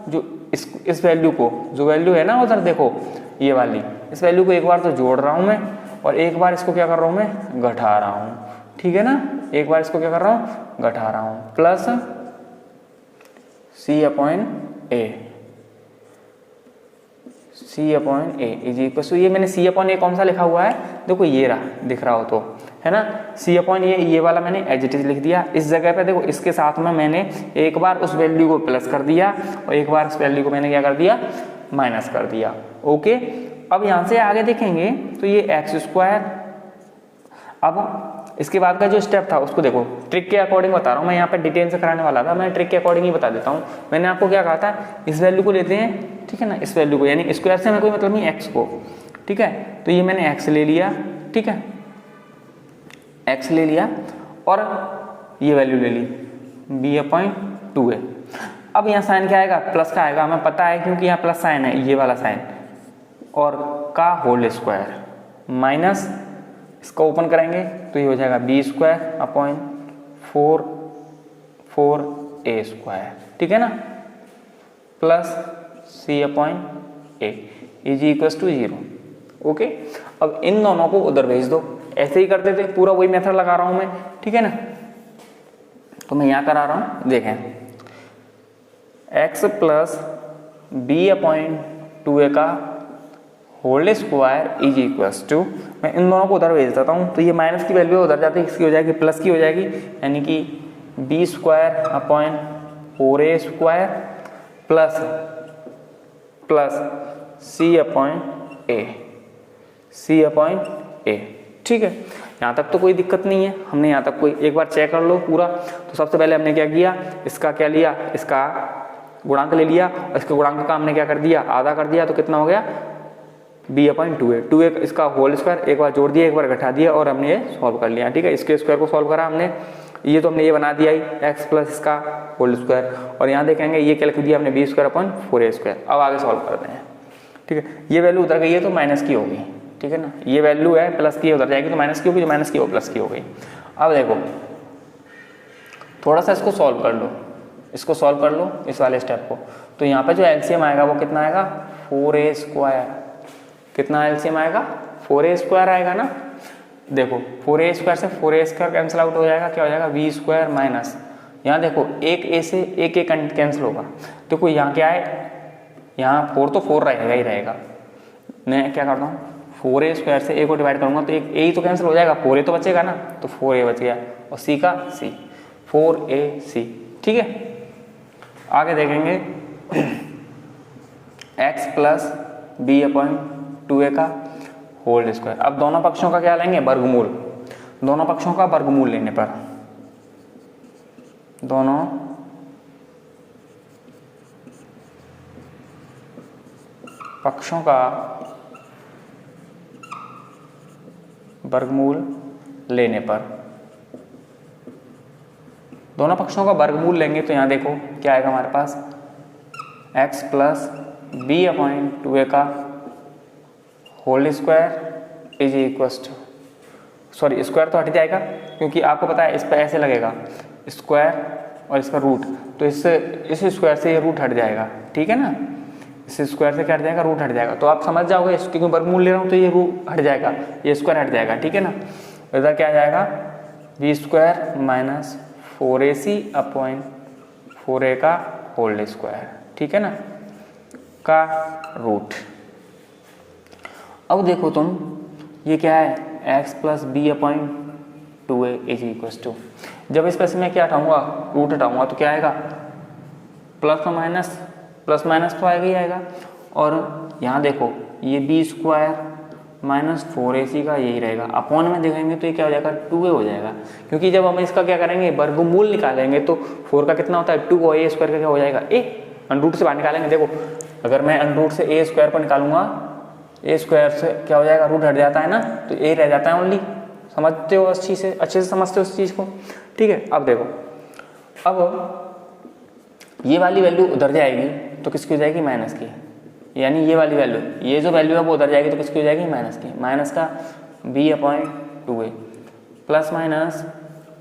Speaker 1: जो इस वैल्यू को, जो वैल्यू है ना उधर देखो ये वाली, इस वैल्यू को एक बार तो जोड़ रहा हूँ मैं, और एक बार इसको क्या कर रहा हूँ मैं, घटा रहा हूँ, ठीक है ना। एक बार इसको क्या कर रहा हूँ, घटा रहा हूँ, plus c upon a is equal to, ये मैंने c अपॉन a कौन सा लिखा हुआ है, देखो ये रहा, दिख रहा हो तो, है ना, c अपॉन ये वाला मैंने एज इट इज लिख दिया। इस जगह पे देखो इसके साथ में मैंने एक बार उस वैल्यू को प्लस कर दिया और एक बार उस वैल्यू को मैंने क्या कर दिया, माइनस कर दिया। ओके, अब यहाँ से आगे देखेंगे तो ये x², अब इसके बाद का जो स्टेप था उसको देखो, ट्रिक के अकॉर्डिंग बता रहा हूँ मैं, यहाँ पे डिटेल से कराने वाला था, मैं ट्रिक के अकॉर्डिंग ही बता देता हूँ। मैंने आपको क्या कहा था, इस वैल्यू को लेते हैं, ठीक है ना, इस वैल्यू को, यानी स्क्वायर से हमें कोई मतलब नहीं एक्स को, ठीक है। तो ये मैंने एक्स ले लिया, ठीक है, एक्स ले लिया और ये वैल्यू ले ली b/2a। अब यहाँ साइन क्या आएगा, प्लस का आएगा, हमें पता है क्योंकि यहाँ प्लस साइन है, ये वाला साइन, और का होल स्क्वायर माइनस, इसका ओपन करेंगे तो ये हो जाएगा b²/4a², ठीक है ना, plus c/a is equal to 0। Okay, अब इन दोनों को उधर भेज दो, ऐसे ही करते थे, पूरा वही मेथड लगा रहा हूं मैं, ठीक है ना। तो मैं यहाँ करा रहा हूं, देखें, x प्लस b/2a का whole square is equals to, मैं इन दोनों को उधर भेज देता हूँ, तो ये माइनस की वैल्यू उधर जाती है, इसकी हो जाएगी प्लस की हो जाएगी, यानी कि b²/4a² प्लस c/a, ठीक है। यहाँ तक तो कोई दिक्कत नहीं है, हमने यहाँ तक कोई, एक बार चेक कर लो पूरा। तो सबसे पहले हमने क्या किया, इसका क्या लिया, इसका गुणांक ले लिया, और इसके गुणांक का हमने क्या कर दिया, आधा कर दिया, तो कितना हो गया b/2a, 2a इसका होल स्क्वायर, एक बार जोड़ दिया, एक बार घटा दिया, और हमने ये सॉल्व कर लिया, ठीक है। इसके स्क्वायर को सॉल्व करा हमने, ये तो हमने ये बना दिया ही, x प्लस इसका होल स्क्वायर, और यहाँ देखेंगे ये क्या लिख दिया हमने b²/4a²। अब आगे सॉल्व करते हैं, ठीक है। ये वैल्यू उधर गई है तो माइनस की होगी, ठीक है ना, ये वैल्यू है प्लस की, उधर जाएगी तो माइनस की होगी, जो माइनस की वो प्लस की हो गई। अब देखो थोड़ा सा इसको सॉल्व कर लो, इसको सॉल्व कर लो इस वाले स्टेप को, तो यहाँ पे जो एलसीएम आएगा वो कितना आएगा, 4a², कितना एलसीएम आएगा, 4a² आएगा ना। देखो 4a² से 4a² कैंसिल आउट हो जाएगा, क्या हो जाएगा b² माइनस, यहाँ देखो एक a से एक कैंसिल होगा, देखो यहाँ क्या है, यहाँ 4 तो 4 रहेगा ही रहेगा, मैं क्या करता हूँ 4a² से a को डिवाइड करूंगा तो एक a ही तो कैंसिल हो जाएगा, 4a तो बचेगा ना, तो 4a बच गया, और c का c, 4ac, ठीक है। आगे देखेंगे x प्लस b/2a का होल स्क्वायर। अब दोनों पक्षों का क्या लेंगे, वर्गमूल, दोनों पक्षों का वर्गमूल लेने पर, दोनों पक्षों का वर्गमूल लेने पर, दोनों पक्षों का वर्गमूल लेंगे तो यहाँ देखो क्या आएगा हमारे पास, x प्लस b/2a का whole square is equals to, sorry square तो हट जाएगा क्योंकि आपको पता है इस पर ऐसे लगेगा स्क्वायर और इसका रूट, तो इससे इस स्क्वायर से ये रूट हट जाएगा, ठीक है ना, इस स्क्वायर से क्या हट जाएगा, रूट हट जाएगा, तो आप समझ जाओगे इसके क्यों वर्गमूल ले रहा हूँ, तो ये रूट हट जाएगा, ये स्क्वायर हट जाएगा, ठीक है ना। इधर क्या आ जाएगा, b² माइनस 4ac/4a का होल स्क्वायर, ठीक है ना, का रूट। अब देखो तुम, ये क्या है, x plus b/2a is equals to, जब इस पर से मैं क्या हटाऊंगा, रूट हटाऊंगा, तो क्या आएगा, प्लस माइनस तो आएगा ही आएगा, और यहाँ देखो ये b² माइनस 4ac का यही रहेगा, अपॉन में देखेंगे तो ये क्या हो जाएगा, 2a हो जाएगा, क्योंकि जब हम इसका क्या करेंगे, वर्गमूल निकालेंगे तो 4 का कितना होता है 2, और a² का क्या हो जाएगा a, अंडरूट से बाहर निकालेंगे। देखो अगर मैं अंडरूट से a² पर निकालूंगा, a² से क्या हो जाएगा, रूट हट जाता है ना, तो a रह जाता है ओनली, समझते हो अच्छे से समझते हो उस चीज़ को, ठीक है। अब देखो, अब ये वाली वैल्यू उधर जाएगी तो किसकी हो जाएगी, माइनस की, यानी ये वाली वैल्यू, ये जो वैल्यू है वो उधर जाएगी तो किसकी हो जाएगी, माइनस की, माइनस का b/2a plus minus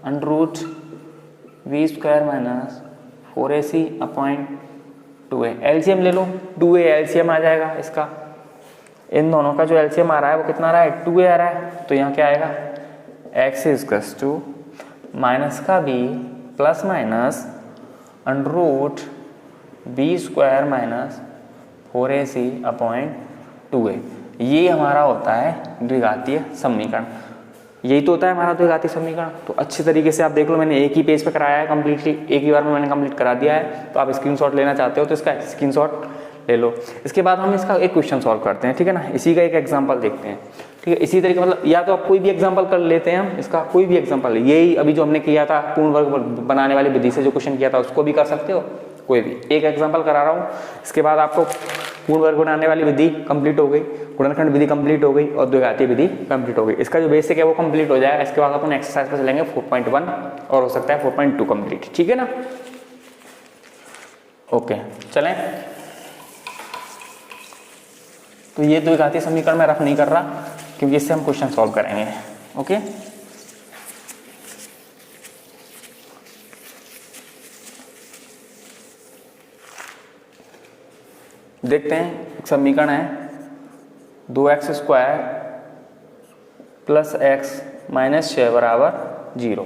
Speaker 1: under root b² minus 4ac/2a, LCM ले लो, 2a एलसीएम आ जाएगा इसका, इन दोनों का जो एलसीएम आ रहा है वो कितना आ रहा है, 2a आ रहा है, तो यहाँ क्या आएगा, x इक्वल्स टू माइनस का b plus minus under root b² minus 4ac/2a, ये हमारा होता है द्विघातीय समीकरण, यही तो होता है हमारा द्विघातीय समीकरण। तो अच्छे तरीके से आप देख लो, मैंने एक ही पेज पे कराया है कंप्लीटली, एक ही बार में मैंने कंप्लीट करा दिया है, तो आप स्क्रीनशॉट लेना चाहते हो तो इसका स्क्रीनशॉट ले लो। इसके बाद हम इसका एक क्वेश्चन सॉल्व करते हैं, ठीक है ना, इसी का एक एग्जांपल देखते हैं, ठीक है। इसी तरीके मतलब या तो आप कोई भी एग्जांपल कर लेते हैं, हम इसका कोई भी एग्जांपल, यही अभी जो हमने किया था पूर्ण वर्ग बनाने वाली विधि से जो क्वेश्चन किया था उसको भी कर सकते हो, कोई भी एक एग्जांपल करा रहा हूँ। इसके बाद आपको पूर्ण वर्ग बनाने वाली विधि कंप्लीट हो गई, गुणनखंड विधि कंप्लीट हो गई और द्विघातीय विधि कंप्लीट हो गई। इसका जो बेसिक है वो कंप्लीट हो जाएगा। इसके बाद अपन एक्सरसाइज पर चलेंगे 4.1 और हो सकता है 4.2 कंप्लीट, ठीक है ना। ओके चलें। तो ये द्विघातीय समीकरण मैं रफ नहीं कर रहा क्योंकि इससे हम क्वेश्चन सॉल्व करेंगे। ओके देखते हैं। एक समीकरण है 2x² + x - 6 = 0।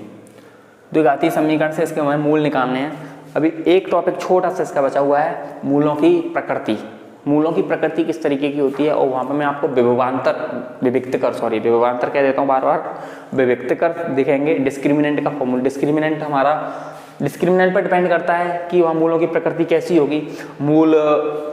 Speaker 1: द्विघातीय समीकरण से इसके हमें मूल निकालने हैं। अभी एक टॉपिक छोटा सा इसका बचा हुआ है, मूलों की प्रकृति। मूलों की प्रकृति किस तरीके की होती है और वहाँ पर मैं आपको विभवांतर कह देता हूँ बार बार, विभक्तकर दिखेंगे। डिस्क्रिमिनेंट का फॉर्मूला, डिस्क्रिमिनेंट पर डिपेंड करता है कि वहाँ मूलों की प्रकृति कैसी होगी, मूल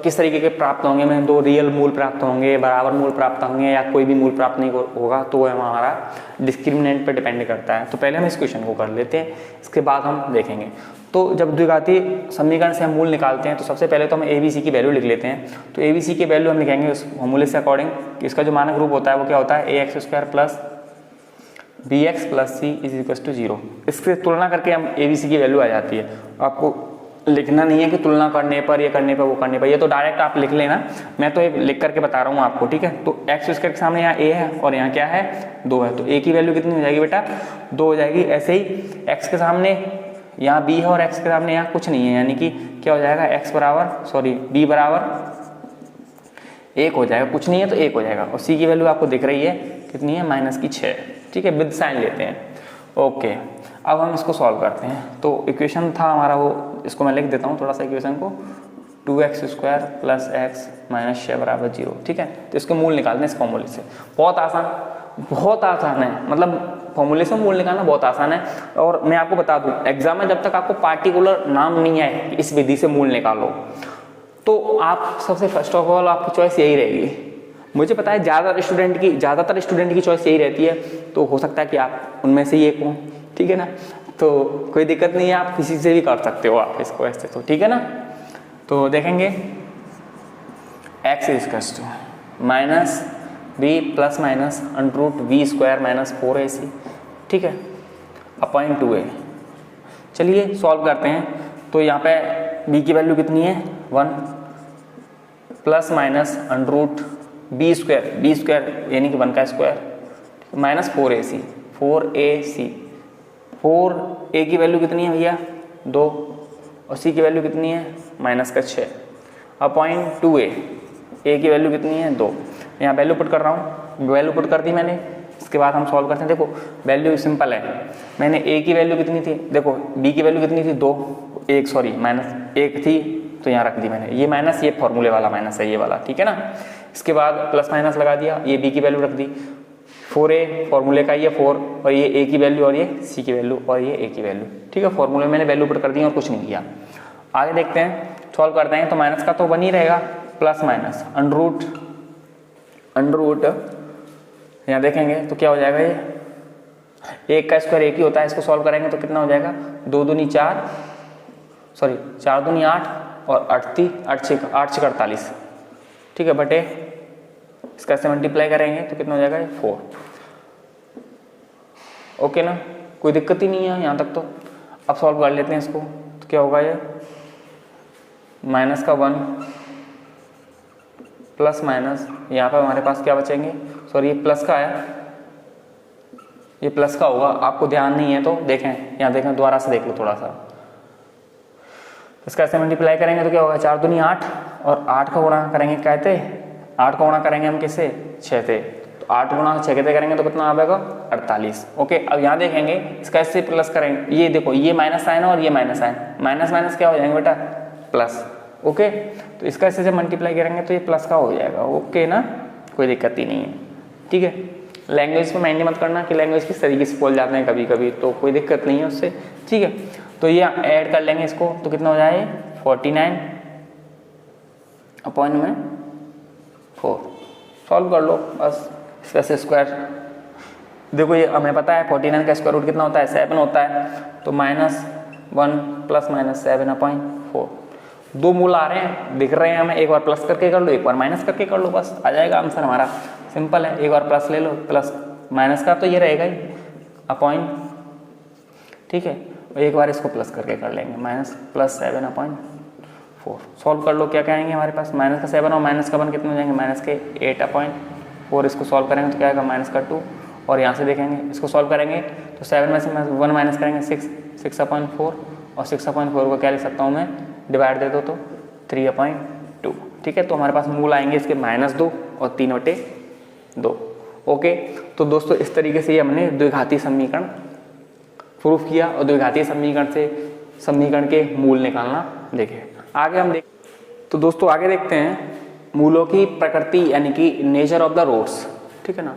Speaker 1: किस तरीके के प्राप्त होंगे, में 2 रियल मूल प्राप्त होंगे, बराबर मूल प्राप्त होंगे या कोई भी मूल प्राप्त नहीं होगा, तो वह हमारा डिस्क्रिमिनेंट पर डिपेंड करता है। तो पहले हम इस क्वेश्चन को कर लेते हैं, इसके बाद हम देखेंगे। तो जब द्विघातीय समीकरण से हम मूल निकालते हैं तो सबसे पहले तो हम ABC की वैल्यू लिख लेते हैं। तो ABC की वैल्यू हम लिखेंगे उस फॉर्मूले से अकॉर्डिंग। इसका जो मानक रूप होता है वो क्या होता है, ax² + bx + c = 0। इससे तुलना करके हम ABC की वैल्यू आ जाती है। आपको लिखना नहीं है कि तुलना करने पर, ये करने पर, वो करने पर, ये तो डायरेक्ट आप लिख लेना, मैं तो ये लिख करके बता रहा हूँ आपको, ठीक है। तो x² के सामने यहाँ a है और यहाँ क्या है 2 है, तो a की वैल्यू कितनी हो जाएगी बेटा 2 हो जाएगी। ऐसे ही x के सामने यहाँ b है और x के सामने यहाँ कुछ नहीं है, यानी कि क्या हो जाएगा b बराबर 1 हो जाएगा, कुछ नहीं है तो 1 हो जाएगा। और c की वैल्यू आपको दिख रही है कितनी है -6, ठीक है। विद साइन लेते हैं। ओके अब हम इसको सॉल्व करते हैं। तो इक्वेशन था हमारा वो, इसको मैं लिख देता हूँ थोड़ा सा इक्वेशन को, 2x² + x - 6 = 0, ठीक है। तो इसके मूल निकालते हैं इस फॉर्मूले से। बहुत आसान है, मतलब फॉर्मूले से मूल निकालना बहुत आसान है। और मैं आपको बता दूं, एग्जाम में जब तक आपको पार्टिकुलर नाम नहीं आए कि इस विधि से मूल निकालो, तो आप सबसे फर्स्ट ऑफ ऑल आपकी चॉइस यही रहेगी। मुझे पता है ज़्यादातर स्टूडेंट की चॉइस यही रहती है, तो हो सकता है कि आप उनमें से ही एक हो, ठीक है ना। तो कोई दिक्कत नहीं है, आप किसी से भी कर सकते हो आप इसको ऐसे, तो ठीक है ना। तो देखेंगे x = -b ± √v² - 4ac, ठीक है, अपॉइंट 2a। चलिए सॉल्व करते हैं। तो यहाँ पे b की वैल्यू कितनी है 1 ± √b² यानी कि 1 का स्क्वायर -4ac 4a की वैल्यू कितनी है भैया 2 और c की वैल्यू कितनी है -6 अपॉइंट 2a की वैल्यू कितनी है 2। यहाँ वैल्यू पुट कर रहा हूँ, वैल्यू पुट कर दी मैंने। इसके बाद हम सॉल्व करते हैं। देखो वैल्यू सिंपल है, मैंने a की वैल्यू कितनी थी, देखो b की वैल्यू कितनी थी 2, -1 थी तो यहाँ रख दी मैंने, ये माइनस, ये फॉर्मूले वाला माइनस है ये वाला, ठीक है ना। इसके बाद प्लस माइनस लगा दिया, ये b की वैल्यू रख दी, 4a फॉर्मूले का ये 4 और ये a की वैल्यू और ये c की वैल्यू और ये a की वैल्यू, ठीक है। फॉर्मूले में मैंने वैल्यू पुट कर दी और कुछ नहीं किया। आगे देखते हैं, सॉल्व करते हैं। तो माइनस का तो 1 ही रहेगा, प्लस माइनस अंडर रूट यहाँ देखेंगे तो क्या हो जाएगा, ये 1 का स्क्वायर 1 ही होता है। इसको सॉल्व करेंगे तो कितना हो जाएगा 2 दूनी 4 दूनी 8 और 8 6 48, ठीक है, बटे इसका से मल्टीप्लाई करेंगे तो कितना हो जाएगा 4। ओके ना, कोई दिक्कत ही नहीं है यहाँ तक। तो अब सॉल्व कर लेते हैं इसको। तो क्या होगा, ये माइनस का 1 प्लस माइनस, यहाँ पर हमारे पास क्या बचेंगे, सॉरी ये प्लस का है, ये प्लस का होगा, आपको ध्यान नहीं है तो देखें, यहाँ देखें दोबारा से देख लो थोड़ा सा। इसका ऐसे मल्टीप्लाई करेंगे तो क्या होगा 4 दूनी 8 और 8 का गुणा करेंगे, कहते 8 का गुणा करेंगे हम किससे 6 से, तो 8 गुणा 6 से करेंगे तो कितना आएगा 48। ओके, अब यहाँ देखेंगे इसका ऐसे प्लस करेंगे, ये देखो ये माइनस साइन है और ये माइनस साइन, माइनस माइनस क्या हो जाएंगे बेटा प्लस। ओके, तो इसका ऐसे जब मल्टीप्लाई करेंगे तो ये प्लस का हो जाएगा। ओके ना, कोई दिक्कत ही नहीं है, ठीक है। लैंग्वेज पे माइंड मत करना कि लैंग्वेज किस तरीके से बोल जाते हैं कभी कभी, तो कोई दिक्कत नहीं है उससे, ठीक है। तो ये ऐड कर लेंगे इसको तो कितना हो जाए 49 अपॉइंट में 4। सॉल्व कर लो बस, इसका स्क्वायर, देखो ये हमें पता है 49 का स्क्वायर रूट कितना होता है 7 होता है, तो -1 प्लस -7/4, दो मूल आ रहे हैं दिख रहे हैं हमें, एक बार प्लस करके कर लो एक बार माइनस करके कर लो, बस आ जाएगा आंसर हमारा, सिंपल है। एक बार प्लस ले लो, प्लस माइनस का तो ये रहेगा ही अपॉइंट, ठीक है, और एक बार इसको प्लस करके कर लेंगे -+7/4, सॉल्व कर लो, क्या कहेंगे हमारे पास माइनस का 7 और माइनस का 1 कितने हो जाएंगे -8/4, इसको सॉल्व करेंगे तो क्या आएगा -2, और यहाँ से देखेंगे इसको सॉल्व करेंगे तो 7 में से 1 माइनस करेंगे 6/4, और 6/4 को क्या लिख सकता हूँ मैं, डिवाइड दे दो तो 3/2, ठीक है। तो हमारे पास मूल आएंगे इसके -2 और 3/2। ओके, तो दोस्तों इस तरीके से हमने द्विघातीय समीकरण प्रूफ किया और द्विघातीय समीकरण से समीकरण के मूल निकालना देखे। आगे हम तो दोस्तों आगे देखते हैं मूलों की प्रकृति यानी कि नेचर ऑफ द रूट्स, ठीक है ना।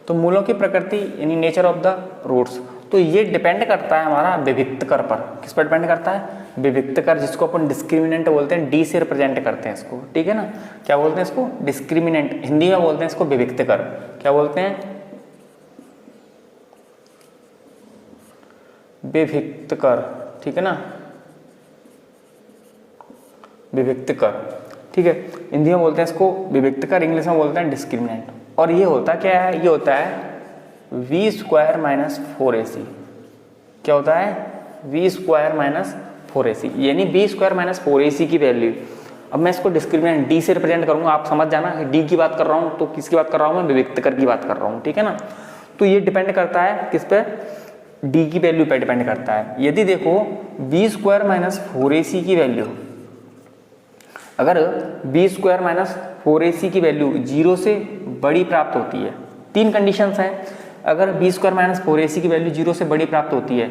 Speaker 1: तो मूलों की प्रकृति यानी नेचर ऑफ द रूट्स, तो ये डिपेंड करता है हमारा विविक्तकर पर, किस पर डिपेंड करता है, विविक्तकर, जिसको अपन डिस्क्रिमिनेंट बोलते हैं, डी से रिप्रेजेंट करते हैं इसको, ठीक है ना। क्या बोलते हैं इसको, डिस्क्रिमिनेंट, हिंदी में बोलते हैं इसको विविक्तकर, क्या बोलते हैं, विविक्तकर, ठीक है ना, विविक्तकर, ठीक है, हिंदी में बोलते हैं इसको विविक्तकर, इंग्लिश में बोलते हैं डिस्क्रिमिनेंट। और ये होता क्या है, ये होता है v² - 4ac, क्या होता है, v² - 4ac, यानी v² - 4ac की वैल्यू, अब मैं इसको डिस्क्रिमिनेंट डी से रिप्रेजेंट करूंगा, आप समझ जाना डी की बात कर रहा हूं तो किसकी बात कर रहा हूं मैं, विविक्तकर की बात कर रहा हूं, ठीक है ना। तो ये डिपेंड करता है किस पे, डी की वैल्यू पे डिपेंड करता है। यदि देखो v² - 4ac की वैल्यू, अगर v² - 4ac की वैल्यू 0 से बड़ी प्राप्त होती है, तीन कंडीशंस हैं, अगर v² - 4ac की वैल्यू 0 से बड़ी प्राप्त होती है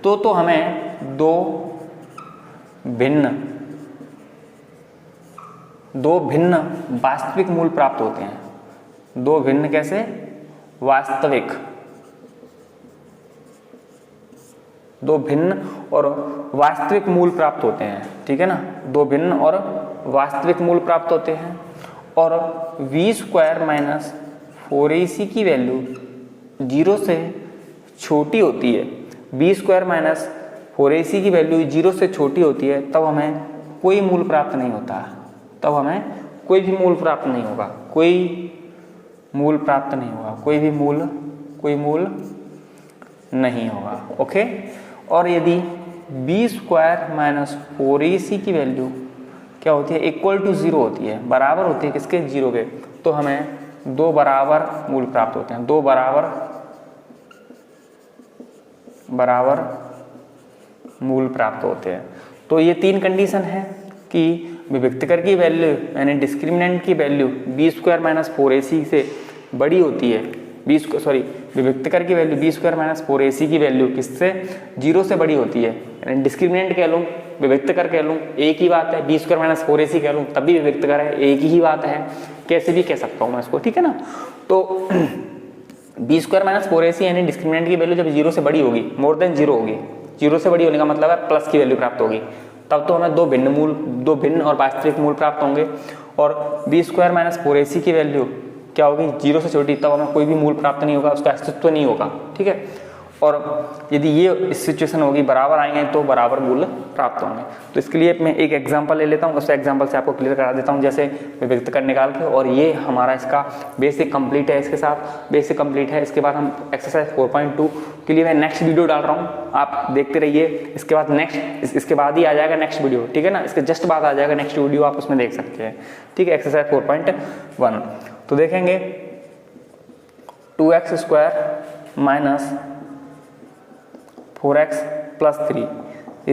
Speaker 1: तो हमें दो भिन्न वास्तविक मूल प्राप्त होते हैं, दो भिन्न कैसे, वास्तविक, दो भिन्न और वास्तविक मूल प्राप्त होते हैं, ठीक है ना, दो भिन्न और वास्तविक मूल प्राप्त होते हैं। और v² - 4ac की वैल्यू 0 से छोटी होती है, v² - 4ac की वैल्यू 0 से छोटी होती है, तब हमें कोई मूल प्राप्त नहीं होता, तब हमें कोई भी मूल प्राप्त नहीं होगा, कोई मूल प्राप्त नहीं होगा, कोई मूल नहीं होगा, ओके। और यदि v² - 4ac की वैल्यू क्या होती है, इक्वल टू 0 होती है, बराबर होती है किसके, 0 के, तो हमें दो बराबर मूल प्राप्त होते हैं, दो बराबर मूल प्राप्त होते हैं। तो ये तीन कंडीशन है कि विविक्तकर की वैल्यू यानी डिस्क्रिमिनेंट की वैल्यू v² - 4ac से बड़ी होती है, विविक्तकर की वैल्यू v² - 4ac की वैल्यू किससे, 0 से बड़ी होती है, यानी डिस्क्रिमिनेंट कह लूँ, विविक्तकर कह लूँ, एक ही बात है, v² - 4ac कह लूँ तब भी विविक्तकर है, एक ही बात है, कैसे भी कह सकता हूँ मैं इसको, ठीक है ना। तो v² - 4ac यानी डिस्क्रिमिनेंट की वैल्यू जब 0 से बड़ी होगी, मोर देन 0 होगी, 0 से बड़ी होने का मतलब है प्लस की वैल्यू प्राप्त होगी, तब तो हमें दो भिन्न और वास्तविक मूल प्राप्त होंगे। और v² - 4ac की वैल्यू क्या होगी, 0 से छोटी, तब हमें कोई भी मूल प्राप्त नहीं होगा, उसका अस्तित्व नहीं होगा, ठीक है। और यदि ये सिचुएशन होगी, बराबर आएंगे तो बराबर मूल प्राप्त होंगे। तो इसके लिए मैं एक एग्जांपल ले लेता हूँ, उस एग्जांपल से आपको क्लियर करा देता हूँ, जैसे विविक्तकर निकाल के। और ये हमारा इसका बेसिक कंप्लीट है, इसके साथ बेसिक कंप्लीट है। इसके बाद हम एक्सरसाइज 4.2 के लिए मैं नेक्स्ट वीडियो डाल रहा हूँ, आप देखते रहिए। इसके बाद इसके बाद ही आ जाएगा नेक्स्ट वीडियो, ठीक है ना, इसके जस्ट बाद आ जाएगा नेक्स्ट वीडियो, आप उसमें देख सकते हैं, ठीक है। एक्सरसाइज 4.1 तो देखेंगे 2x² - 4x + 3 =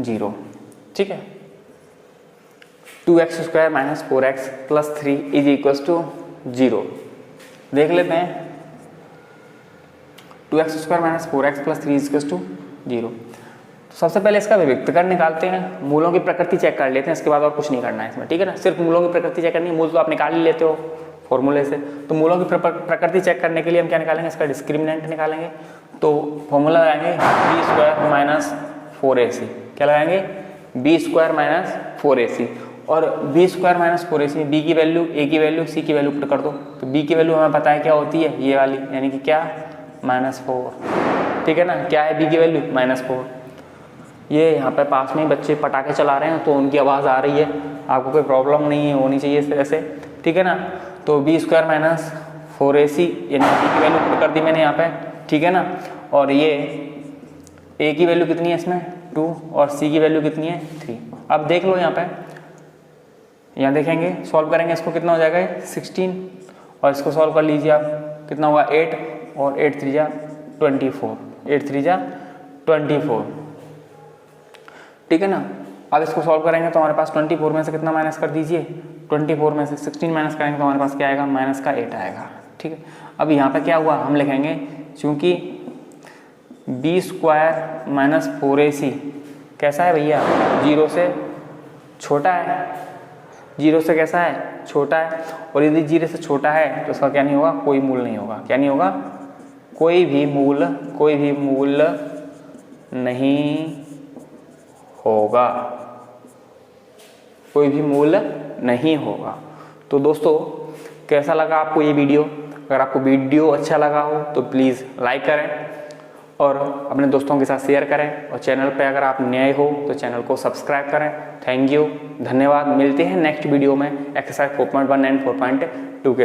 Speaker 1: 0, ठीक है। 2x² - 4x + 3 = 0 देख लेते हैं। 2x² - 4x + 3 = 0। तो सबसे पहले इसका विविक्तकर निकालते हैं, मूलों की प्रकृति चेक कर लेते हैं, इसके बाद और कुछ नहीं करना है इसमें, ठीक है ना। सिर्फ मूलों की प्रकृति चेक करनी है, मूल तो आप निकाल ही लेते हो फॉर्मूले से। तो मूलों की प्रकृति चेक करने के लिए हम क्या निकालेंगे, इसका डिस्क्रिमिनेंट निकालेंगे। तो फॉर्मूला लगाएंगे v² - 4ac, क्या लगाएंगे, v² - 4ac। और b square minus 4ac, b की वैल्यू, ए की वैल्यू, सी की वैल्यू पुट कर दो। तो बी की वैल्यू हमें पता है क्या होती है, ये वाली, यानी कि क्या, -4। ठीक है ना, क्या है बी की वैल्यू, -4। ये यहाँ पे पास में ही बच्चे पटाखे चला रहे हैं तो उनकी आवाज़ आ रही है, आपको कोई प्रॉब्लम नहीं होनी चाहिए इस तरह से। ठीक है ना, तो बी स्क्वायर माइनस 4ac यानी बी की वैल्यू पुट कर दी मैंने यहाँ पे। ठीक है ना, और ये ए की वैल्यू कितनी है इसमें, 2, और सी की वैल्यू कितनी है, 3। अब देख लो यहाँ पे, यहाँ देखेंगे, सॉल्व करेंगे इसको, कितना हो जाएगा 16, और इसको सॉल्व कर लीजिए आप, कितना होगा 8, और 8 3 जा 24, 8 3 जा 24। ठीक है ना, अब इसको सॉल्व करेंगे तो हमारे पास 24 में से कितना माइनस कर दीजिए, 24 में से 16 माइनस करेंगे तो हमारे पास क्या आएगा, -8 आएगा। ठीक है, अब यहाँ पे क्या हुआ, हम लिखेंगे चूँकि बी स्क्वायर माइनस 4ac कैसा है भैया, 0 से छोटा है, 0 से कैसा है, छोटा है, और यदि 0 से छोटा है तो उसका क्या नहीं होगा, कोई मूल नहीं होगा। क्या नहीं होगा, कोई भी मूल नहीं होगा, कोई भी मूल नहीं होगा। तो दोस्तों कैसा लगा आपको ये वीडियो, अगर आपको वीडियो अच्छा लगा हो तो प्लीज़ लाइक करें और अपने दोस्तों के साथ शेयर करें, और चैनल पे अगर आप नए हो तो चैनल को सब्सक्राइब करें। थैंक यू, धन्यवाद। मिलते हैं नेक्स्ट वीडियो में एक्सरसाइज 4.1 एंड 4.2 के